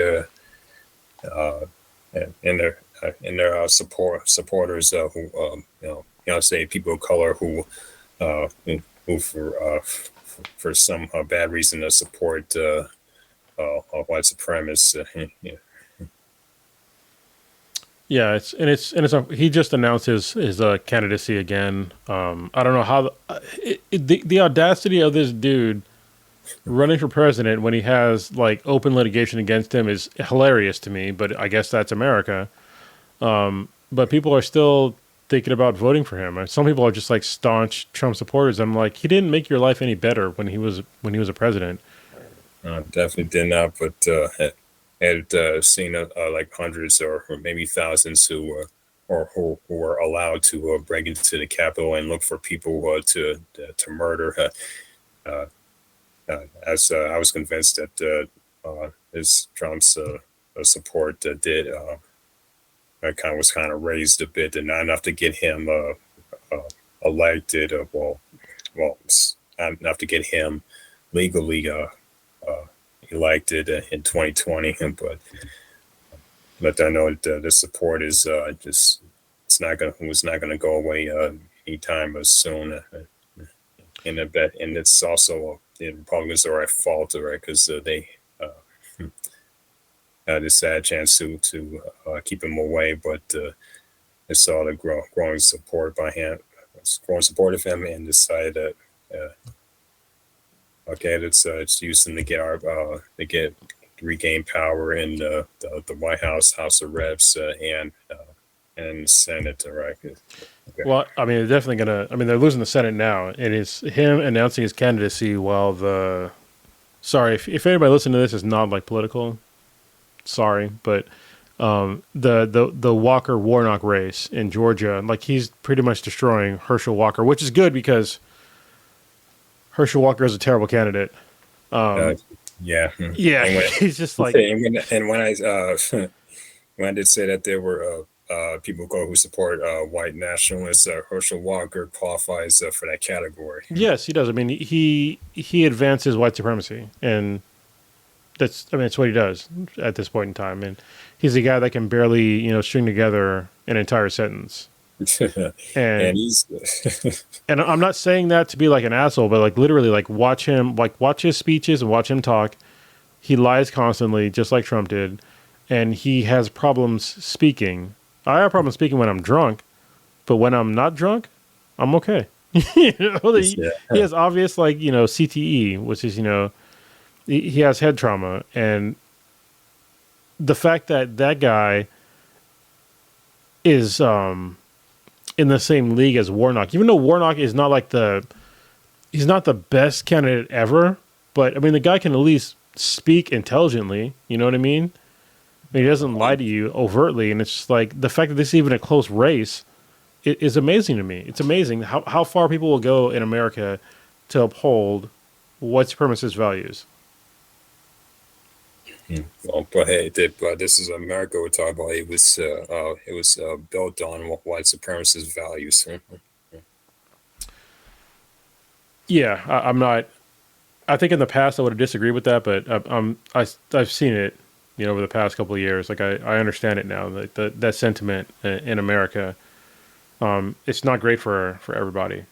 their supporters who say people of color who for some bad reason support white supremacists. Yeah, he just announced his candidacy again. I don't know how the audacity of this dude running for president when he has like open litigation against him is hilarious to me. But I guess that's America. But people are still thinking about voting for him. Some people are just like staunch Trump supporters. I'm like, he didn't make your life any better when he was a president. Definitely did not. But had seen like hundreds or maybe thousands who were allowed to break into the Capitol and look for people to murder. As I was convinced that his Trump's support was kind of raised a bit, and not enough to get him elected. Well, not enough to get him legally elected in 2020. But I know that the support is just was not gonna go away anytime soon. And it's also the Republicans are at fault, right? Because they had a sad chance to keep him away, but they saw the growing support of him, and decided that okay, let's use him to get regain power in the White House of Reps, and the Senate, right? Okay. Well, I mean, they're definitely gonna. I mean, they're losing the Senate now. It is him announcing his candidacy while the. Sorry, if anybody listening to this is not like political, sorry, but the Walker Warnock race in Georgia, like he's pretty much destroying Herschel Walker, which is good because Herschel Walker is a terrible candidate. Yeah, yeah, he's just like. And when I did say that there were people who support white nationalists, Herschel Walker qualifies for that category. Yes, he does. I mean, he advances white supremacy, and that's what he does at this point in time. And he's a guy that can barely, string together an entire sentence. and he's and I'm not saying that to be like an asshole, but like literally, like watch his speeches and watch him talk. He lies constantly, just like Trump did, and he has problems speaking. I have problems speaking when I'm drunk, but when I'm not drunk, I'm okay. He has obvious CTE, which is he has head trauma, and the fact that guy is in the same league as Warnock. Even though Warnock is not like he's not the best candidate ever, but I mean the guy can at least speak intelligently. You know what I mean? And he doesn't lie to you overtly, and it's just like the fact that this is even a close race is amazing to me. It's amazing how far people will go in America to uphold white supremacist values. Well, but hey, but this is America we're talking about. It was built on white supremacist values. Yeah, I'm not. I think in the past I would have disagreed with that, but I've seen it, over the past couple of years. Like I understand it now. Like that sentiment in America, it's not great for everybody.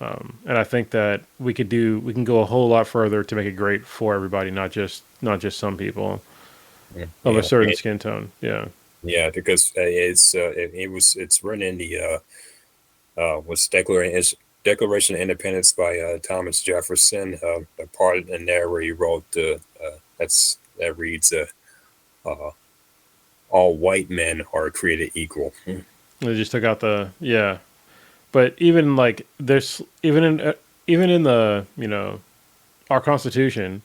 And I think that we can go a whole lot further to make it great for everybody, not just some people of a certain skin tone. Yeah. Yeah, because it's written in the was Declaration of Independence by Thomas Jefferson. The part in there where he wrote that reads all white men are created equal. They just took out yeah. But even like there's even in the our Constitution,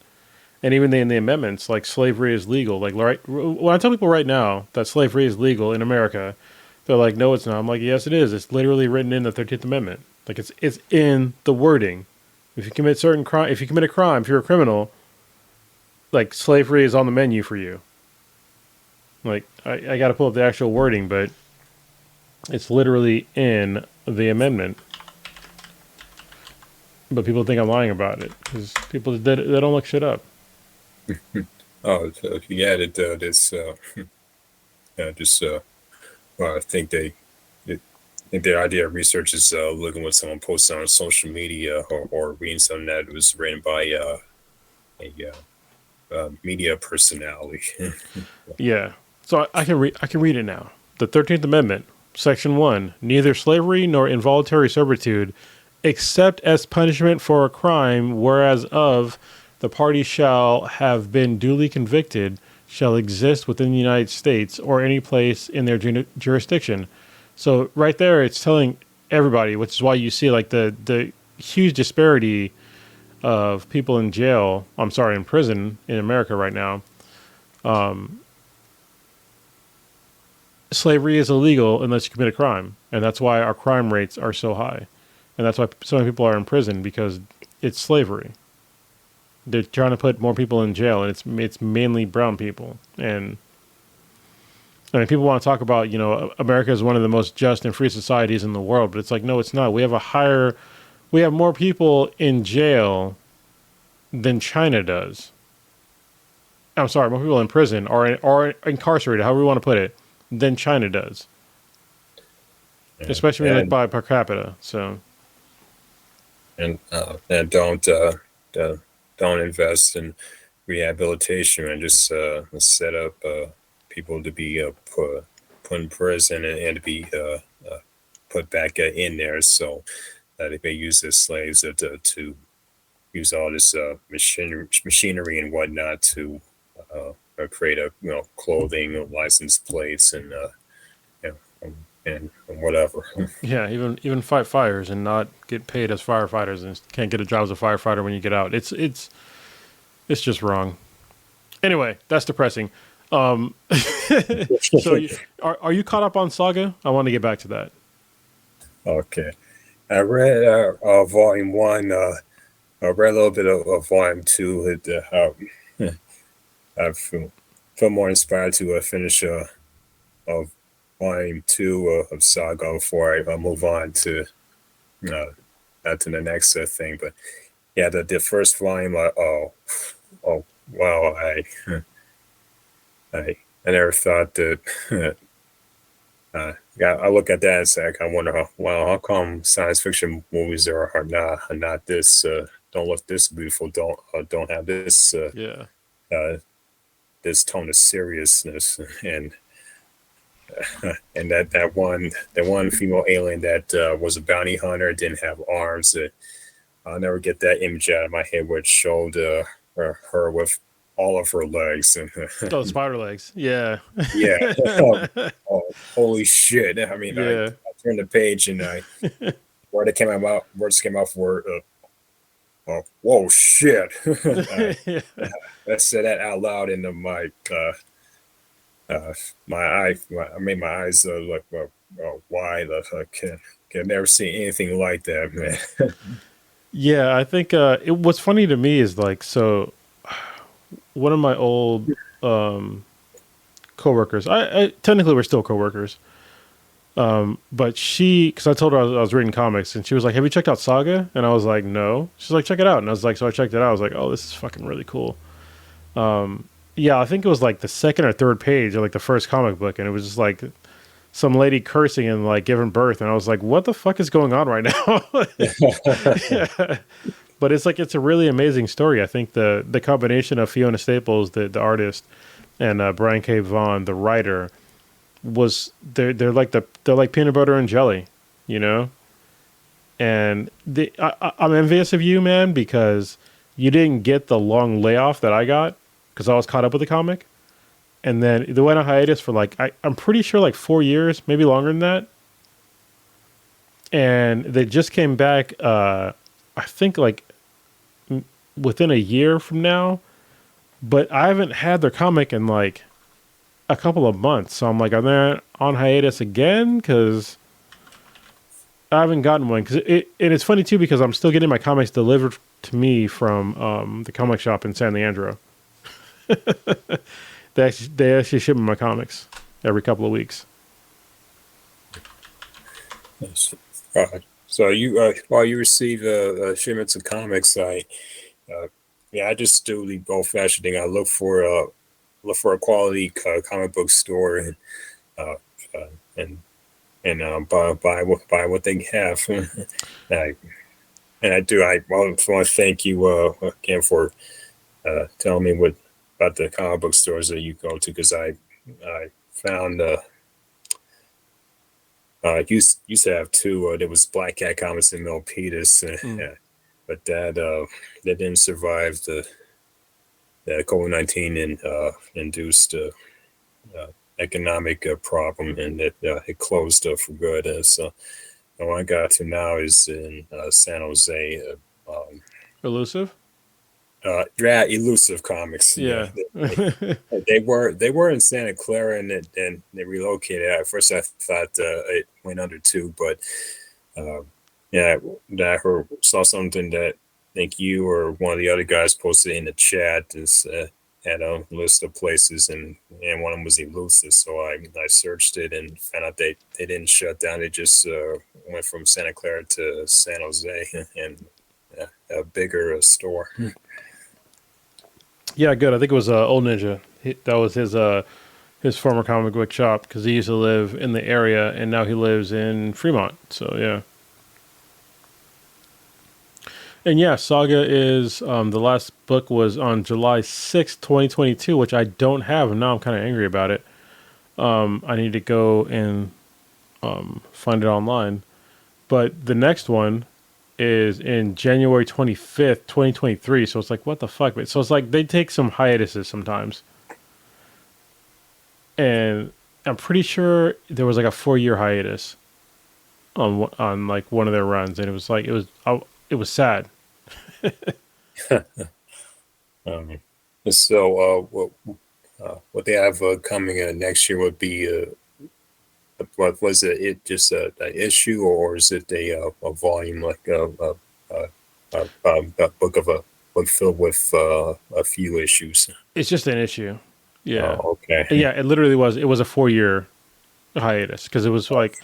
and even in the amendments, like slavery is legal. Like when I tell people right now that slavery is legal in America, they're like, no, it's not. I'm like, yes, it is. It's literally written in the 13th Amendment. Like it's in the wording. If you commit if you commit a crime, if you're a criminal, like slavery is on the menu for you. Like I got to pull up the actual wording, but it's literally in the amendment. But people think I'm lying about it because people they don't look shit up. Oh, so yeah, I think I think their idea of research is looking what someone posted on social media or reading something that was written by a media personality. Yeah, so I can read it now. The 13th Amendment, Section 1: neither slavery nor involuntary servitude, except as punishment for a crime, whereas of the party shall have been duly convicted, shall exist within the United States or any place in their jurisdiction. So right there, it's telling everybody, which is why you see like the huge disparity of people in jail. I'm sorry, in prison in America right now. Slavery is illegal unless you commit a crime, and that's why our crime rates are so high, and that's why so many people are in prison, because it's slavery. They're trying to put more people in jail, and it's mainly brown people. And I mean, people want to talk about, America is one of the most just and free societies in the world, but it's like, no, it's not. We have more people in jail than China does. I'm sorry, more people in prison or incarcerated, however you want to put it, than China does. Yeah. Especially like by per capita. So. And don't invest in rehabilitation and just set up people to be put in prison and to be put back in there, so that if they use as slaves to use all this machinery and whatnot to create clothing, license plates, and whatever. Yeah, even fight fires and not get paid as firefighters, and can't get a job as a firefighter when you get out. It's just wrong. Anyway, that's depressing. So are you caught up on Saga? I want to get back to that. Okay, I read volume 1. I read a little bit of volume 2. I feel more inspired to finish of volume 2 of Saga before I move on to the next thing. But yeah, the first volume, wow, I never thought that. I look at that and say, I wonder how come science fiction movies are not this don't look this beautiful, don't have this this tone of seriousness, and that one female alien that was a bounty hunter, didn't have arms. I'll never get that image out of my head, where it showed her with all of her legs. And Oh, spider legs. Yeah. yeah, oh, holy shit! I mean, I Yeah. turned the page and words came out for whoa shit! Yeah. I said that out loud into I made my eyes look wide. I can never see anything like that, man. Yeah, I think what's funny to me is like, so one of my old um coworkers, I technically we're still coworkers. But she, because I told her I was reading comics, and she was like, "Have you checked out Saga?" And I was like, "No." She's like, "Check it out." And I was like, so I checked it out. I was like, "Oh, this is fucking really cool." Yeah, I think it was like the second or third page of like the first comic book, and it was just like some lady cursing and like giving birth, and I was like, "What the fuck is going on right now?" Yeah. But it's like it's a really amazing story. I think the combination of Fiona Staples, the artist, and Brian K. Vaughan, the writer, was they're like peanut butter and jelly, you know. And I'm envious of you, man, because you didn't get the long layoff that I got because I was caught up with the comic, and then they went on hiatus for like I'm pretty sure like 4 years, maybe longer than that, and they just came back. I think like within a year from now, but I haven't had their comic in like a couple of months, so I'm like, are they on hiatus again? Because I haven't gotten one. And it's funny too because I'm still getting my comics delivered to me from the comic shop in San Leandro. They actually ship me my comics every couple of weeks. Yes. So you while you receive shipments of comics, uh, I just do the old fashioned thing. I look for a quality comic book store uh, uh, and buy what they have. I, and I do. I want to thank you again for telling me what about the comic book stores that you go to, because I found used to have two. There was Black Cat Comics in Milpitas, Mm. but that didn't survive the COVID-19 and induced economic problem, and it closed for good. So the one I got to now is in San Jose. Elusive? Yeah, Elusive Comics. Yeah, Yeah. they were in Santa Clara, and they relocated. At first, I thought it went under too, but uh, yeah, I saw something that I think you or one of the other guys posted in the chat is had a list of places, and one of them was Elusive. So I searched it and found out they didn't shut down. They just went from Santa Clara to San Jose and a bigger store. Yeah, good. I think it was Old Ninja. That was his former comic book shop because he used to live in the area and now he lives in Fremont. So yeah. And yeah, Saga is the last book was on July 6th, 2022, which I don't have, and now I'm kind of angry about it. I need to go and find it online. But the next one is in January 25th, 2023. So it's like, what the fuck? So it's like they take some hiatuses sometimes. And I'm pretty sure there was like a 4 year hiatus on like one of their runs, and it was like it was sad. Um, so what they have coming next year would be what was it? It just an issue, or is it a volume like a book filled with a few issues? It's just an issue. Yeah. Oh, okay. Yeah, it literally was. It was a 4 year hiatus because it was like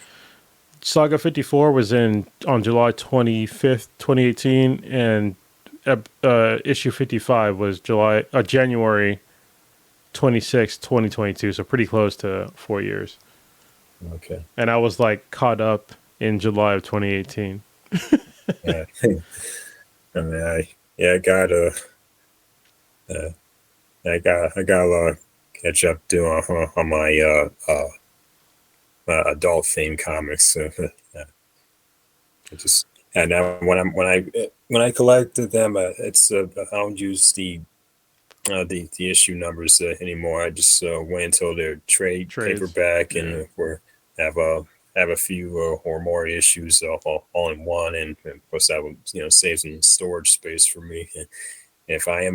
Saga 54 was in on July 25th, 2018, and issue 55 was January 26th, 2022. So pretty close to 4 years. Okay. And I was like caught up in July of 2018. Yeah. I mean, I got uh, I got a lot of catch up doing on my adult themed comics. I just and now when I collect them, it's I don't use the the issue numbers anymore. I just wait until they're trade Trades. paperback, Yeah. and we have a few or more issues all in one, and of course that would save some storage space for me. If I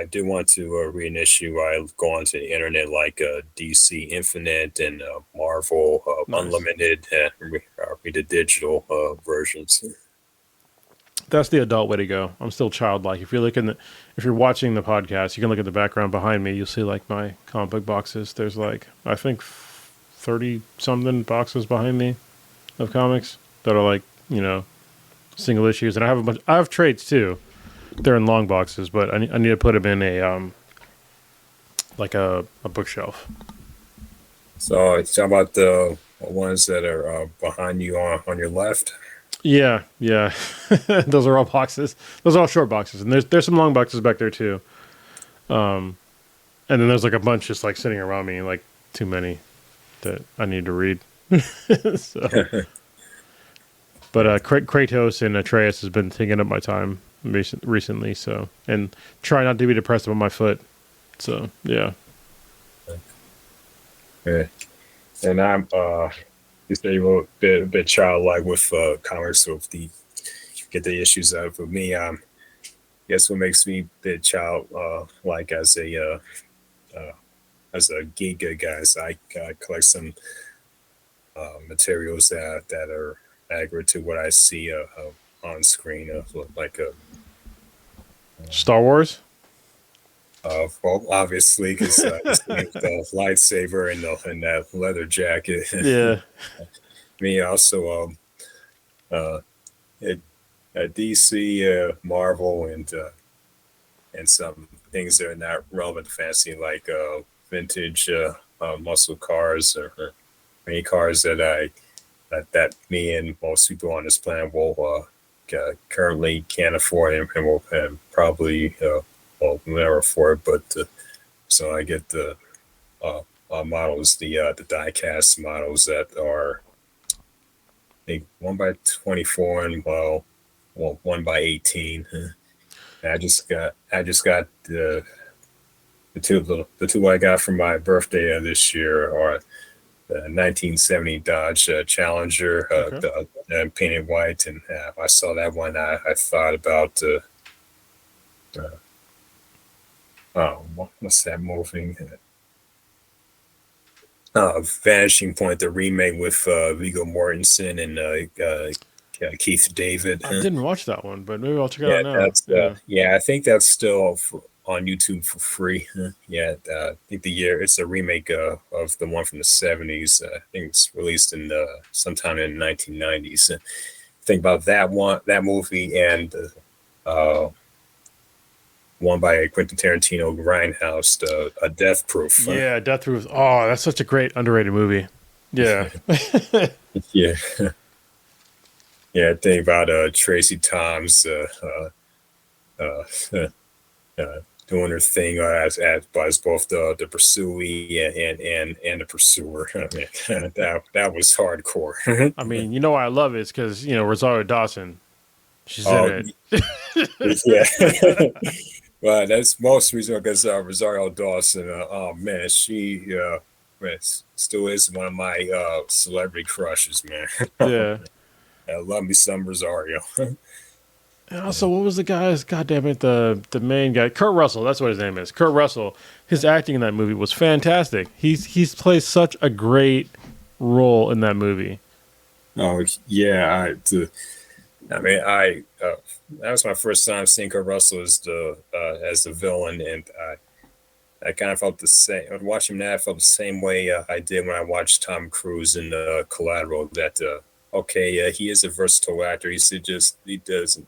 do want to read an issue, I'll go onto the internet like DC Infinite and Marvel Nice. Unlimited, read the digital versions. That's the adult way to go. I'm still childlike. If you're watching the podcast, you can look at the background behind me. You'll see like my comic book boxes. There's like I think 30 something boxes behind me of comics that are like single issues, and I have a bunch. I have trades too. They're in long boxes, but I need to put them in a like a bookshelf. So it's about the ones that are behind you on your left. Yeah. Those are all boxes. Those are all short boxes, and there's some long boxes back there too. And then there's like a bunch just like sitting around me, like too many that I need to read. So. But Kratos and Atreus has been taking up my time recently, so and try not to be depressed about my foot. So yeah. Yeah. And I'm you say you're a bit childlike with comics, so if the get the issues out for me, guess what makes me a bit child like as a geek guy is I collect some materials that are accurate to what I see on screen, like a Star Wars. well, obviously, because the lightsaber and that leather jacket. Yeah. Me also DC, Marvel, and some things that are not relevant to fantasy, like vintage muscle cars or any cars that me and most people on this planet will currently can't afford and will probably will never afford. But so I get the models, the die-cast models that are I think 1x24 and 1x18. And I just got the two I got for my birthday this year are the 1970 Dodge Challenger, painted white, and I saw that one. I thought about what's that movie? Vanishing Point, the remake with Viggo Mortensen and Keith David. I didn't watch that one, but maybe I'll check it out now. Yeah, I think that's still on YouTube for free. Yeah, I think it's a remake of the one from the 70s. I think it's released in sometime in the 1990s. Think about that movie, and one by Quentin Tarantino, Grindhouse, a Death Proof. Yeah, Death Proof. Oh, that's such a great underrated movie. Yeah. Yeah. Yeah, think about Tracy Thoms doing her thing as both the pursuee and the pursuer. I mean, that was hardcore. I mean, why I love it is because Rosario Dawson, she's in it. Yeah. Well, that's most reason because Rosario Dawson. Oh man, she still is one of my celebrity crushes, man. Yeah. I love me some Rosario. And also, what was the guy's? God damn it, the main guy, Kurt Russell. That's what his name is. Kurt Russell. His acting in that movie was fantastic. He's played such a great role in that movie. Oh yeah, that was my first time seeing Kurt Russell as the villain, and I kind of felt the same. Watching him now, I felt the same way I did when I watched Tom Cruise in Collateral. That he is a versatile actor. He doesn't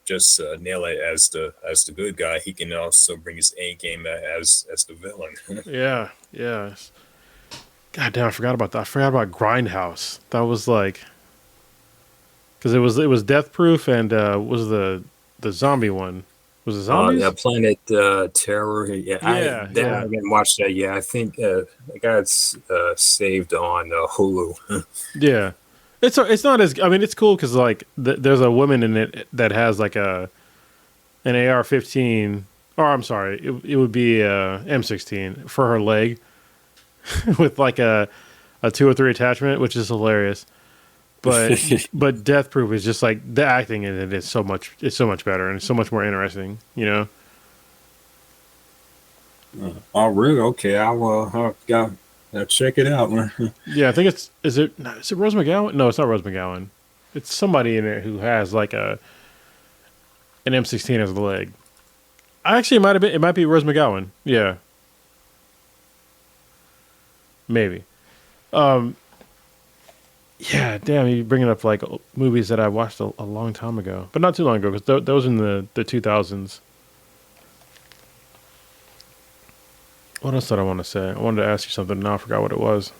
just nail it as the good guy. He can also bring his A game as the villain. Yeah. God damn, I forgot about that. I forgot about Grindhouse. That was like. Because it was Death Proof and was the zombie one. Was it zombies? Yeah, Planet Terror. Yeah, I didn't watch that yet. I think I got it saved on Hulu. Yeah, it's not as. I mean, it's cool because like there's a woman in it that has like an AR-15 Or I'm sorry, it would be M16 for her leg with like a 203 attachment, which is hilarious. But Death Proof is just like the acting in it is so much. It's so much better and it's so much more interesting. You know. Oh, really? Okay, I'll check it out, man. Yeah, I think it's is it Rose McGowan? No, it's not Rose McGowan. It's somebody in it who has like an M16 as the leg. Actually, it might be Rose McGowan. Yeah, maybe. Yeah, damn, you bringing up like movies that I watched a long time ago, but not too long ago because those in the 2000s. What else did I want to say? I wanted to ask you something. Now I forgot what it was.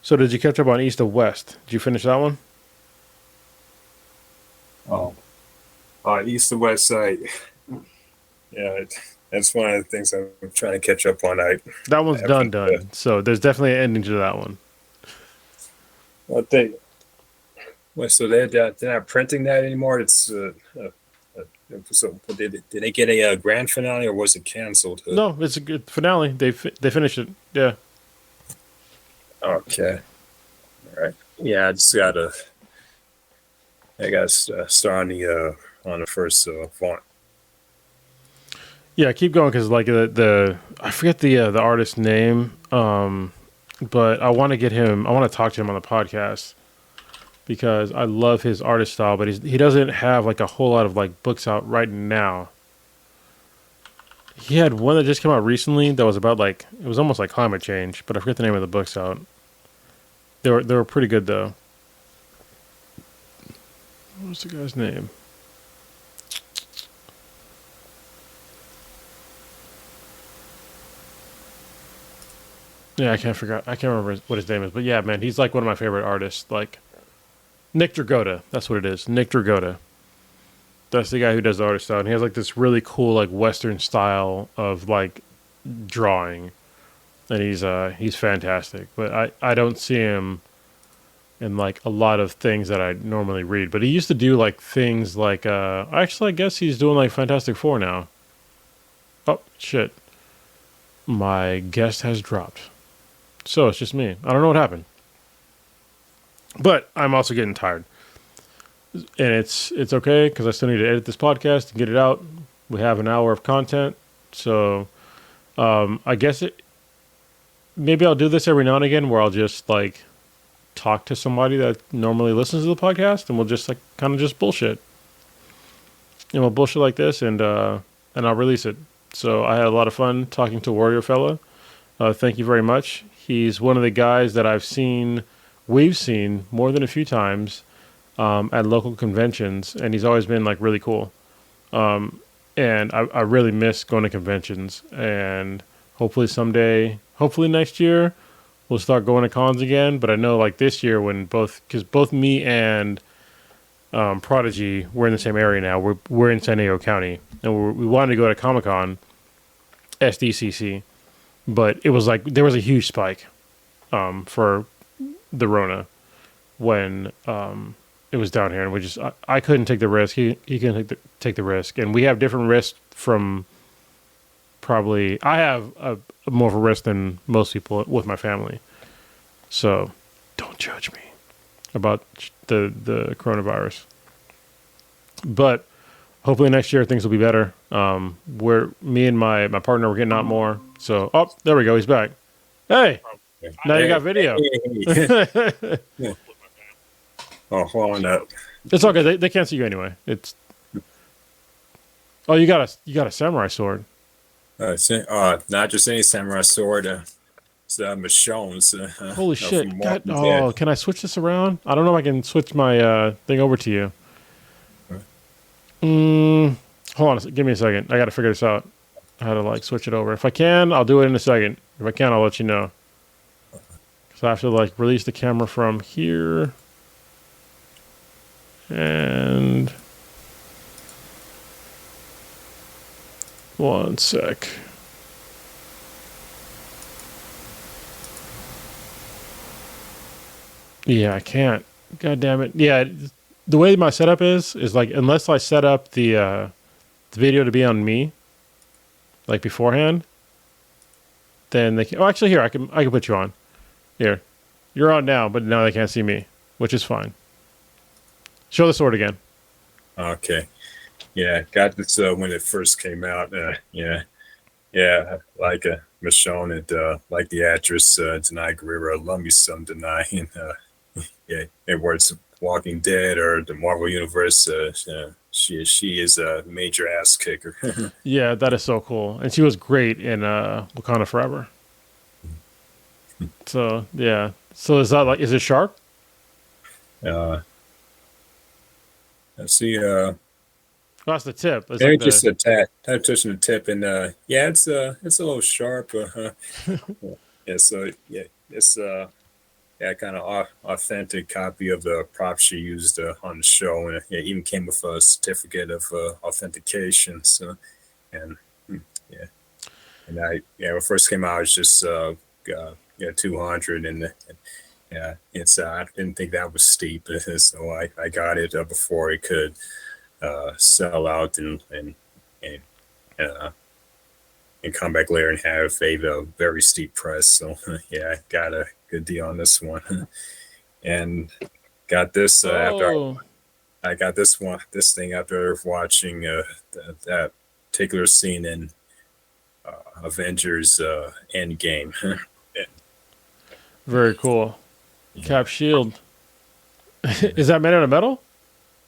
So did you catch up on East of West? Did you finish that one? Oh, East and West Side. Yeah, that's one of the things I'm trying to catch up on. That one's I done. haven't, So there's definitely an ending to that one. I think. Well, so they're not printing that anymore. It's so did they get a grand finale or was it canceled? No, it's a good finale. They finished it. Yeah. Okay. All right. Yeah, I gotta start on the first font. Yeah, keep going because like the I forget the artist's name, but I want to get him. I want to talk to him on the podcast because I love his artist style, but he doesn't have like a whole lot of like books out right now. He had one that just came out recently that was about like it was almost like climate change, but I forget the name of the books out. They were pretty good though. What was the guy's name? Yeah, I can't remember what his name is, but yeah, man, he's like one of my favorite artists. Like Nick Dragotta, that's what it is. Nick Dragotta. That's the guy who does the artist style, and he has like this really cool like Western style of like drawing, and he's fantastic. But I don't see him in like a lot of things that I normally read. But he used to do like things like actually I guess he's doing like Fantastic Four now. Oh shit, my guest has dropped. So it's just me. I don't know what happened. But I'm also getting tired. And it's okay because I still need to edit this podcast and get it out. We have an hour of content. So I guess maybe I'll do this every now and again where I'll just like talk to somebody that normally listens to the podcast and we'll just like kind of just bullshit. And we'll bullshit like this and I'll release it. So I had a lot of fun talking to Warriorfella. Thank you very much. He's one of the guys that we've seen more than a few times at local conventions, and he's always been like really cool. And I really miss going to conventions, and hopefully next year, we'll start going to cons again. But I know like this year because both me and Prodigy, we're in the same area now. We're in San Diego County, and we wanted to go to Comic-Con, SDCC. But it was like there was a huge spike for the Rona when it was down here, and I couldn't take the risk. He couldn't take the risk, and we have different risks from probably. I have a more of a risk than most people with my family, so don't judge me about the coronavirus. But hopefully next year things will be better. Me and my partner, we're getting out more. So, there we go. He's back. Hey, now you got video. Yeah. Oh, hold on up. It's okay. They can't see you anyway. Oh, you got a samurai sword. Not just any samurai sword. It's Michonne's. Holy shit! God, can I switch this around? I don't know if I can switch my thing over to you. Hold on, give me a second. I got to figure this out. How to like switch it over. If I can, I'll do it in a second. If I can't, I'll let you know. So I have to like release the camera from here. And one sec. Yeah, I can't. God damn it. Yeah, the way my setup is like unless I set up the video to be on me like beforehand, then they can. Oh, actually, here I can put you on. Here, you're on now, but now they can't see me, which is fine. Show the sword again. Okay. Yeah, got this when it first came out. Yeah, like Michonne and like the actress Denai Guerrero, love me some Denai. And yeah, it was Walking Dead or the Marvel Universe. She is a major ass kicker. Yeah, that is so cool, and she was great in Wakanda Forever. So yeah, so is that like is it sharp? uh, let's see. Oh, that's the tip. It's Maybe like just the a tad, touching the tip, and yeah, it's a little sharp. Yeah, so yeah, it's yeah, kind of authentic copy of the prop she used on the show, and it even came with a certificate of authentication. So, and yeah, and when it first came out, it was just yeah, 200, and yeah, it's I didn't think that was steep, so I got it before it could sell out and uh, and come back later and have a very steep price. So yeah, I got a good deal on this one, and got this after oh I got this thing after watching that particular scene in Avengers Endgame. very cool. Yeah. Cap shield. Is that made out of metal?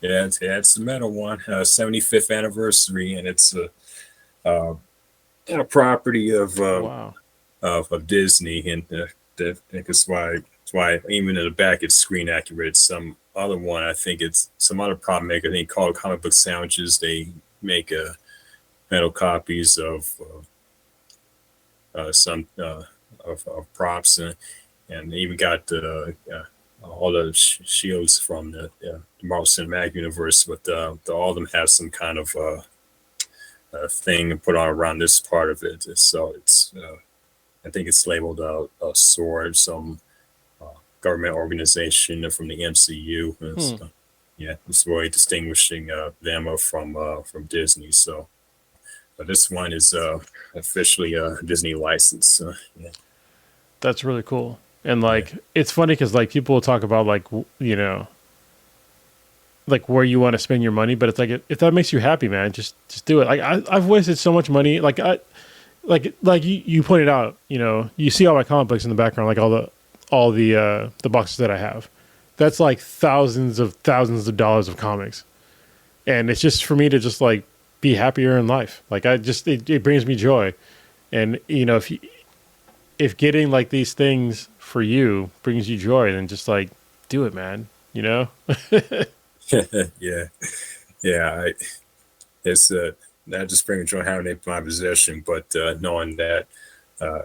It's the metal one, 75th anniversary, and it's a property Wow. of Disney, and I think it's why even in the back it's screen accurate. Some other one, I think it's some other prop maker, I think called Comic Book Sandwiches. They make metal copies of some of props, and they even got all the shields from the Marvel Cinematic Universe, but all of them have some kind of thing put on around this part of it. So it's I think it's labeled a sword, some government organization from the MCU. So, yeah, it's really distinguishing them from Disney. So, but this one is officially a Disney license. Yeah. That's really cool. And like it's funny because like people will talk about like you know like where you want to spend your money, but it's like if that makes you happy, man, just do it. Like I've wasted so much money. Like like you pointed out, you know, you see all my comic books in the background, like all the boxes that I have. That's like thousands of dollars of comics, and it's just for me to just like be happier in life. Like it brings me joy, and you know if getting like these things for you brings you joy, then just like do it, man. You know. Yeah, yeah. It's not just bringing joy having it in my possession, but knowing that uh,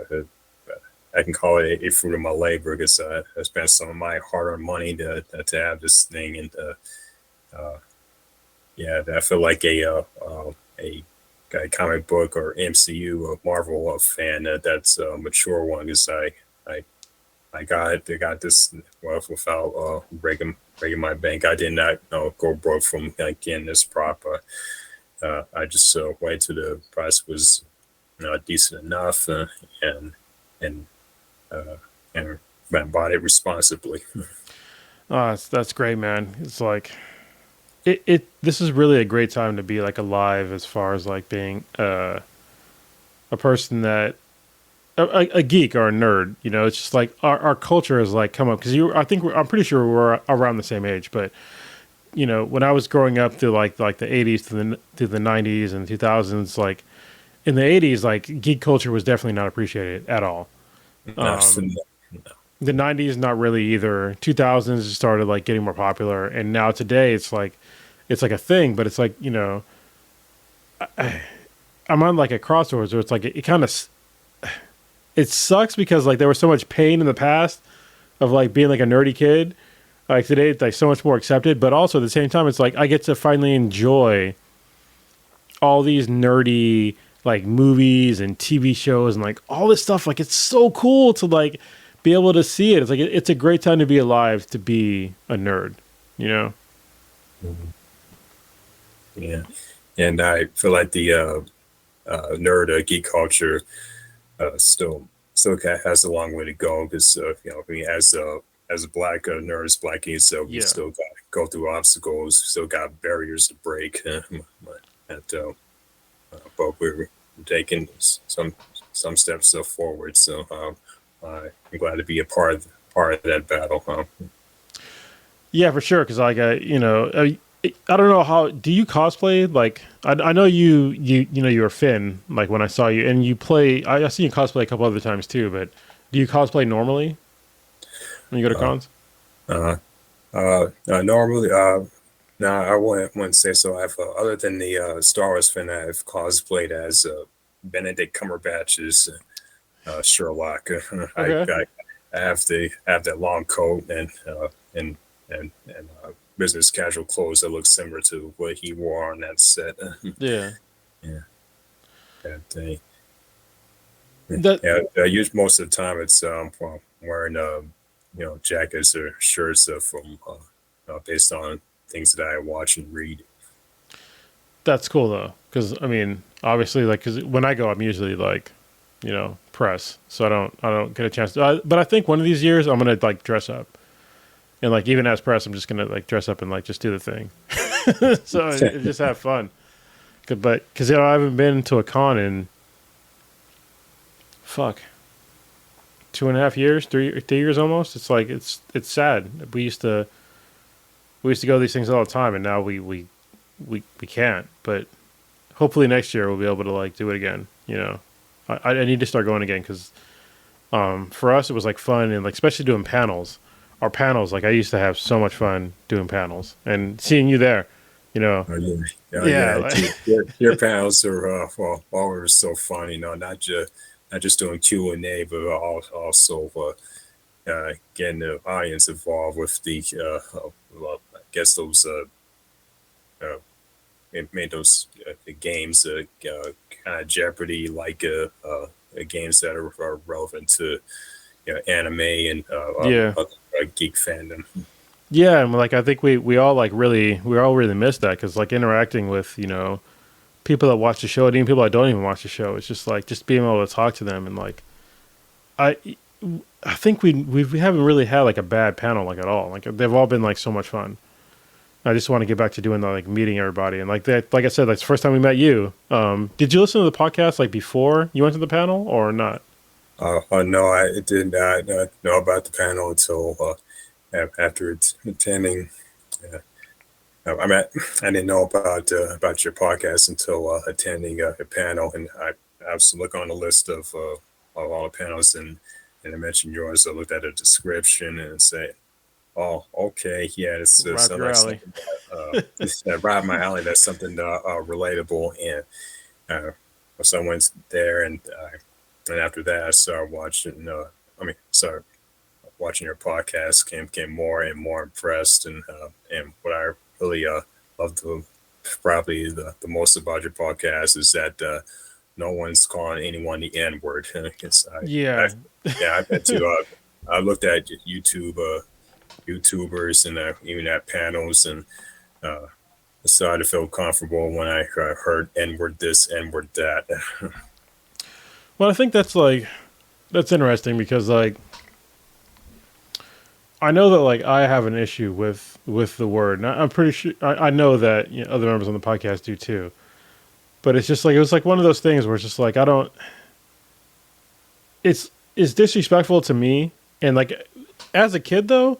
I can call it a fruit of my labor, because I spent some of my hard-earned money to have this thing, and yeah, I feel like a comic book or MCU or Marvel fan that's a mature one, because I got this without breaking my bank. I did not go broke from getting this prop. I just waited till the price was decent enough, and and bought it responsibly. Oh, that's great, man. It's like it. This is really a great time to be like alive, as far as like being a person that a geek or a nerd. You know, it's just like our culture has like come up because I'm pretty sure we're around the same age, but you know, when I was growing up through like the 80s to the 90s and 2000s, like in the 80s, like geek culture was definitely not appreciated at all. The 90s not really either. 2000s started like getting more popular, and now today it's like a thing, but it's like, you know, I'm on like a crossroads where it's like it kind of it sucks because like there was so much pain in the past of like being like a nerdy kid. Like today it's like so much more accepted, but also at the same time it's like I get to finally enjoy all these nerdy like movies and TV shows and like all this stuff. Like it's so cool to like be able to see it. It's like it's a great time to be alive, to be a nerd, you know? Yeah, and I feel like the nerd geek culture still has a long way to go because I mean, as a black nerds, black geeks, so we Yeah. still got to go through obstacles, still got barriers to break, but we're taking some steps forward. So I'm glad to be a part of that battle. Yeah, for sure. Because like I don't know how. Do you cosplay? Like I know you're Finn. Like when I saw you and you play, I seen you cosplay a couple other times too. But do you cosplay normally when you go to cons? Normally, no, I wouldn't say so. I've other than the Star Wars fan, I've cosplayed as Benedict Cumberbatch's Sherlock. Okay. I have that long coat and business casual clothes that look similar to what he wore on that set. Yeah. Yeah, that, That I use most of the time it's well, wearing jackets or shirts from based on things that I watch and read. that's cool though. Because I mean, obviously, like, because when I go, I'm usually like, press, so I don't get a chance to. But I think one of these years I'm gonna like dress up. And like even as press, I'm just gonna like dress up and like just do the thing, so just have fun. But because I haven't been to a con in 2.5 years, 3 years almost. It's like it's sad. We used to go to these things all the time, and now we can't. But hopefully next year we'll be able to like do it again. I need to start going again because for us it was like fun and like especially doing panels. Our panels, like I used to have so much fun doing panels and seeing you there, Oh, Yeah. Your panels are always so fun. Not just doing Q&A, but also getting the audience involved with the I guess those made those the games kind of Jeopardy like games that are relevant to anime and Yeah. other geek fandom. Yeah, and like I think we all really miss that because like interacting with people that watch the show and even people that don't even watch the show, it's just like just being able to talk to them and like I think we haven't really had like a bad panel like at all. Like they've all been like so much fun. I just want to get back to doing the like meeting everybody and like that. Like I said, like it's the first time we met you. Did you listen to the podcast like before you went to the panel or not? No, I did not know about the panel until after attending. I didn't know about your podcast until attending a panel, and I was looking on the list of all the panels, and I mentioned yours. I looked at the description and said, "Oh, okay, yeah, this Right up sounds your like alley. something right up my alley. That's something relatable." And so I went there, and after that, I started watching. Started watching your podcast. Came more and more impressed, and what I really love probably the most about your podcast is that no one's calling anyone the N word. Yeah. I bet you. I looked at YouTubers and even at panels, and I started to feel comfortable when I heard N word this, N word that. Well, I think that's interesting because like I know that like I have an issue with the word. And I'm pretty sure I know that other members on the podcast do too. But it's just like it was like one of those things where it's just like I don't. It's disrespectful to me, and like as a kid though,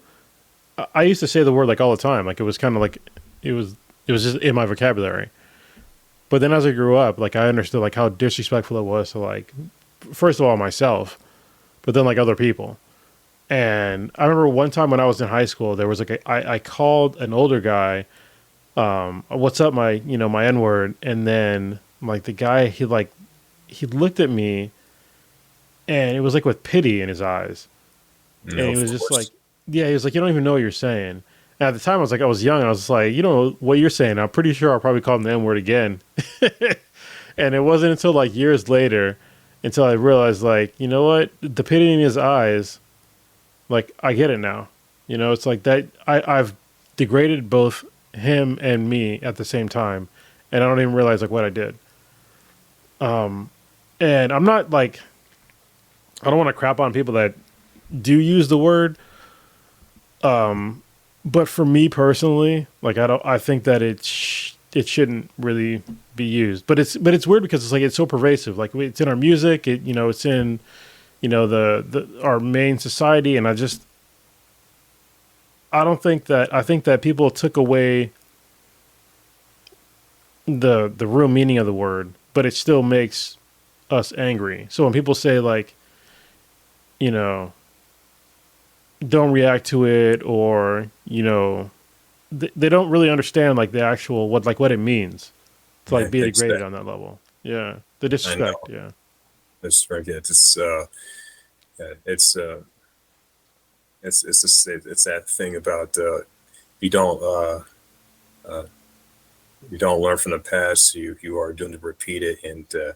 I used to say the word like all the time. Like it was kind of like it was just in my vocabulary. But then as I grew up, like I understood like how disrespectful it was to like first of all myself, but then like other people. And I remember one time when I was in high school, there was like I called an older guy, "What's up, my my N word?" And then like the guy he looked at me, and it was like with pity in his eyes, and he was just like, "Yeah," he was like, "You don't even know what you're saying." And at the time, I was young. I was like, "You know what you're saying?" I'm pretty sure I'll probably call him the N word again. And it wasn't until like years later, until I realized like, you know what, the pity in his eyes Like, I get it now. It's like that. I've degraded both him and me at the same time, and I don't even realize like what I did. And I'm not like, I don't want to crap on people that do use the word. But for me personally, like I think that it shouldn't really be used. But it's weird because it's like it's so pervasive. Like it's in our music. It's in the our main society, and I think that people took away the real meaning of the word, but it still makes us angry. So when people say like, you know, don't react to it, or they don't really understand like the actual what it means to like be degraded on that level. Yeah, the disrespect. Yeah, Disrespect. Yeah, it's it's that thing about you don't you don't learn from the past. You are doomed to repeat it, and uh,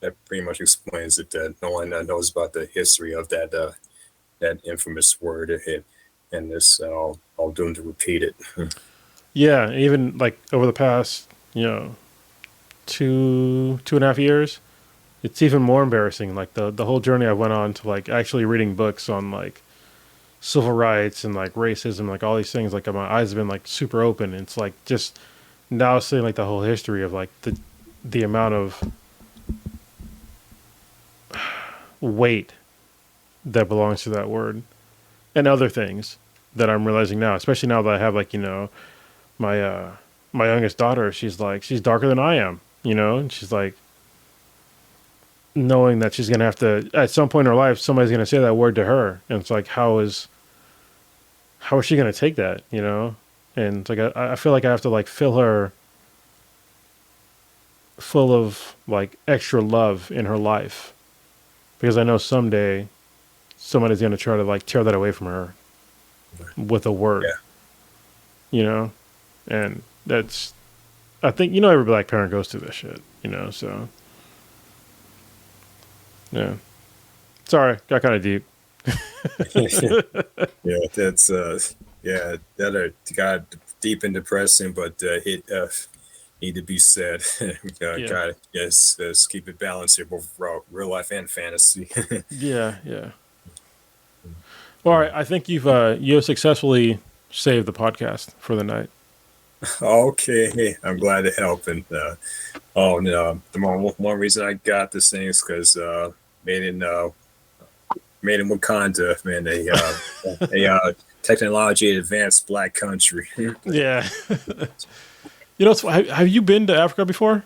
that pretty much explains it. That no one knows about the history of that infamous word, and it's all doomed to repeat it. yeah. Even like over the past 2.5 years, it's even more embarrassing. Like the whole journey I went on to like actually reading books on like civil rights and like racism, like all these things. Like my eyes have been like super open. It's like just now seeing like the whole history of like the amount of weight that belongs to that word and other things that I'm realizing now, especially now that I have like my my youngest daughter. She's darker than I am, and she's like knowing that she's gonna have to at some point in her life somebody's gonna say that word to her, and it's like how is she gonna take that, and it's like I feel like I have to like fill her full of like extra love in her life, because I know someday somebody's gonna try to like tear that away from her with a word. Yeah. And that's, I think, every black parent goes through this shit, so yeah. Sorry, got kind of deep. Yeah, that's that got deep and depressing, but it need to be said. Yeah. Got yes, keep it balanced here, both real life and fantasy. Yeah, yeah. Well, all right, I think you have successfully saved the podcast for the night. Okay, I'm glad to help. And oh no, the one reason I got this thing is because made in Wakanda, man, a technology advanced black country. Yeah. Have you been to Africa before?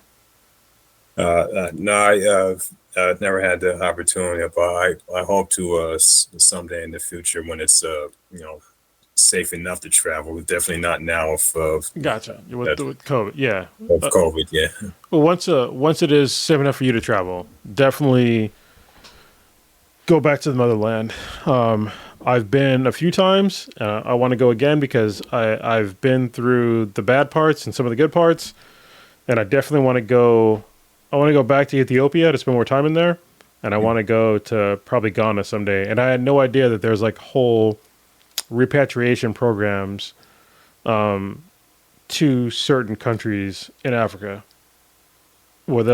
No, I've never had the opportunity, but I hope to someday in the future when it's safe enough to travel. Definitely not now of Gotcha. With COVID, yeah. COVID. Yeah. Well, once it is safe enough for you to travel, definitely go back to the motherland. I've been a few times. I want to go again because I've been through the bad parts and some of the good parts, and I definitely want to go. I want to go back to Ethiopia to spend more time in there, and I want to go to probably Ghana someday. And I had no idea that there's like whole repatriation programs to certain countries in Africa where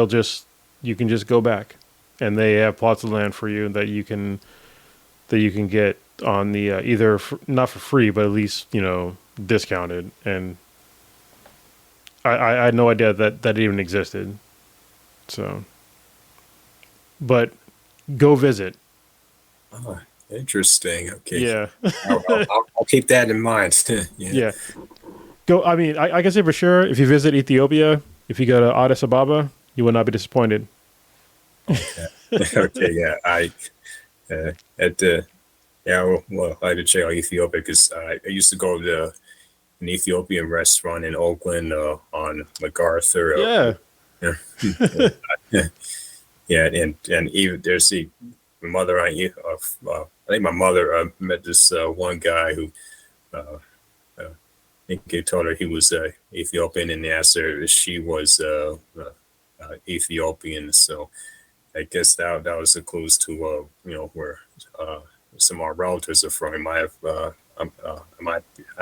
you can just go back, and they have plots of land for you that you can get on the either not for free, but at least discounted. And I had no idea that it even existed. So, but go visit. Oh, interesting. Okay. Yeah. I'll keep that in mind. Yeah. Go. I mean, I can say for sure, if you visit Ethiopia, if you go to Addis Ababa, you will not be disappointed. Okay. Okay. Yeah. Well, I had to check out Ethiopia because I used to go to an Ethiopian restaurant in Oakland on MacArthur. Yeah. Yeah, and even there's my mother. I think my mother met this one guy who I think he told her he was Ethiopian, and asked her if she was Ethiopian. So I guess that was close to where some of our relatives are from. I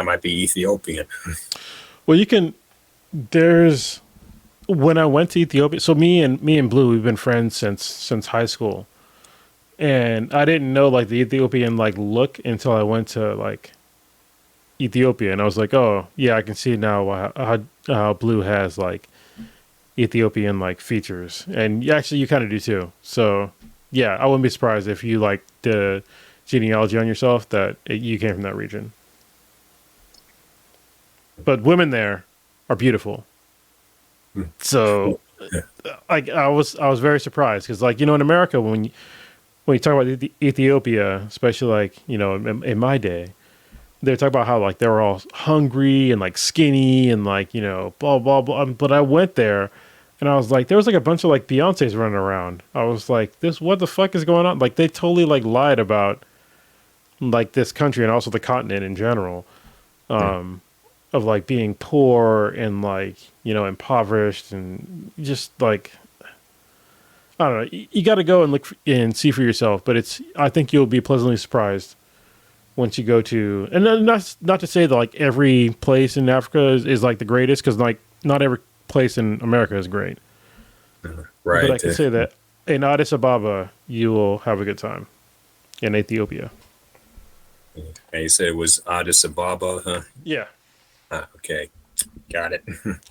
might be Ethiopian. Well, when I went to Ethiopia, so me and Blue, we've been friends since high school. And I didn't know like the Ethiopian like look until I went to like Ethiopia, and I was like, oh yeah, I can see now how Blue has like Ethiopian like features, and actually you kind of do too. So yeah, I wouldn't be surprised if you like the genealogy on yourself that you came from that region. But women there are beautiful. So like I was very surprised because like in America when you talk about Ethiopia, especially like in my day, they talk about how like they were all hungry and like skinny and like blah blah blah. But I went there and I was like, there was like a bunch of like Beyonces running around. I was like, what the fuck is going on? Like they totally like lied about like this country and also the continent in general, of like being poor and like impoverished and just like. I don't know. You got to go and look and see for yourself, but I think you'll be pleasantly surprised once you go to, and not to say that like every place in Africa is like the greatest, because like not every place in America is great. Right. But I can say that in Addis Ababa, you will have a good time. In Ethiopia. And you said it was Addis Ababa, huh? Yeah. Okay. Got it.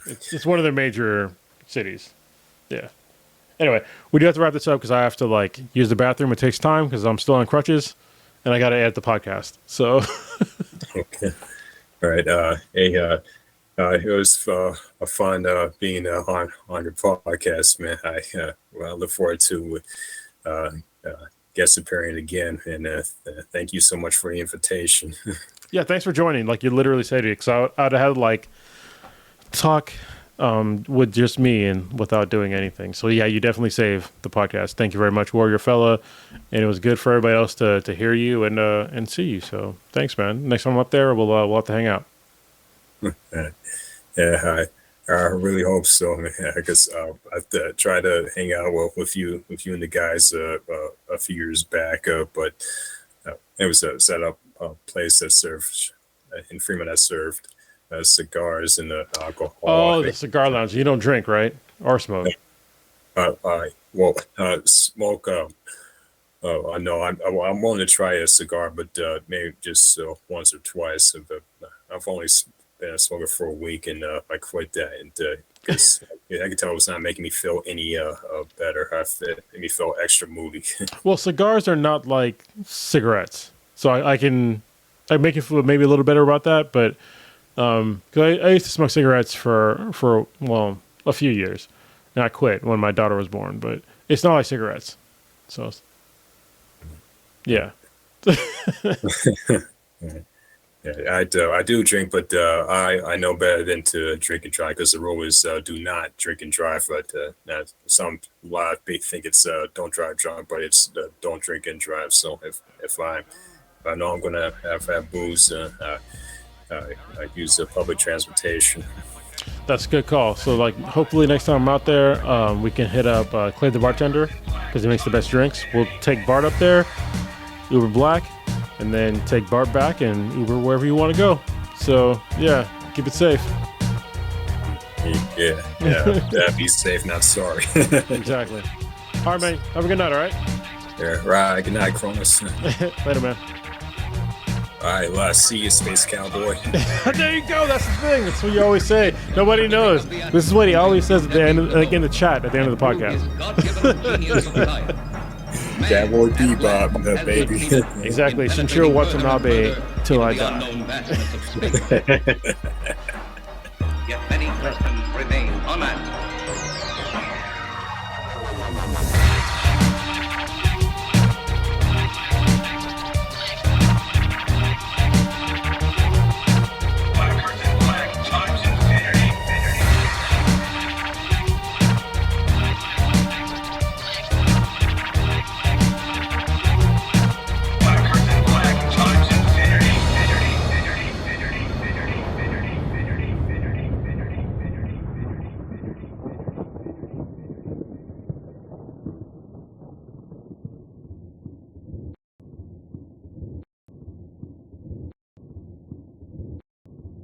It's one of the major cities. Yeah. Anyway, we do have to wrap this up because I have to like use the bathroom. It takes time because I'm still on crutches, and I got to edit the podcast. So, Okay. All right. Hey, it was a fun being on your podcast, man. I look forward to guest appearing again, and thank you so much for the invitation. yeah, thanks for joining. Like you literally said it, because I'd have had like talk with just me and without doing anything. So yeah, you definitely saved the podcast. Thank you very much, Warriorfella, and it was good for everybody else to hear you and see you. So thanks, man. Next time I'm up there, we'll have to hang out. Yeah, I really hope so, man. Because I tried to hang out with you and the guys a few years back, but it was a set up place that served in Fremont that served cigars and alcohol. Oh, the cigar lounge. You don't drink, right? Or smoke? Smoke. I know I'm willing to try a cigar, but maybe just once or twice. I've only been a smoker for a week, and I quit that, and because I could tell it was not making me feel any better. It made me feel extra moody. Well, cigars are not like cigarettes, so I make you feel maybe a little better about that. But because I used to smoke cigarettes for a few years, and I quit when my daughter was born. But it's not like cigarettes, so yeah. Yeah, I do drink, but I know better than to drink and drive, because the rule is do not drink and drive. But a lot of people think it's don't drive drunk, but it's don't drink and drive. So if I know I'm gonna have booze, I use public transportation. That's a good call. So, like, hopefully next time I'm out there, we can hit up Clay the bartender, because he makes the best drinks. We'll take Bart up there, Uber Black, and then take Bart back and Uber wherever you want to go. So, yeah, keep it safe. Yeah, be safe, not sorry. Exactly. All right, man. Have a good night, all right? Yeah, right. Good night, Cronus. Later, man. All right, see you, Space Cowboy. There you go. That's the thing. That's what you always say. Nobody knows. This is what he always says at the end, like in the chat at the end of the podcast. Cowboy Bebop, baby. Exactly. Shinshiro Watanabe till I die. Yet many questions remain unanswered.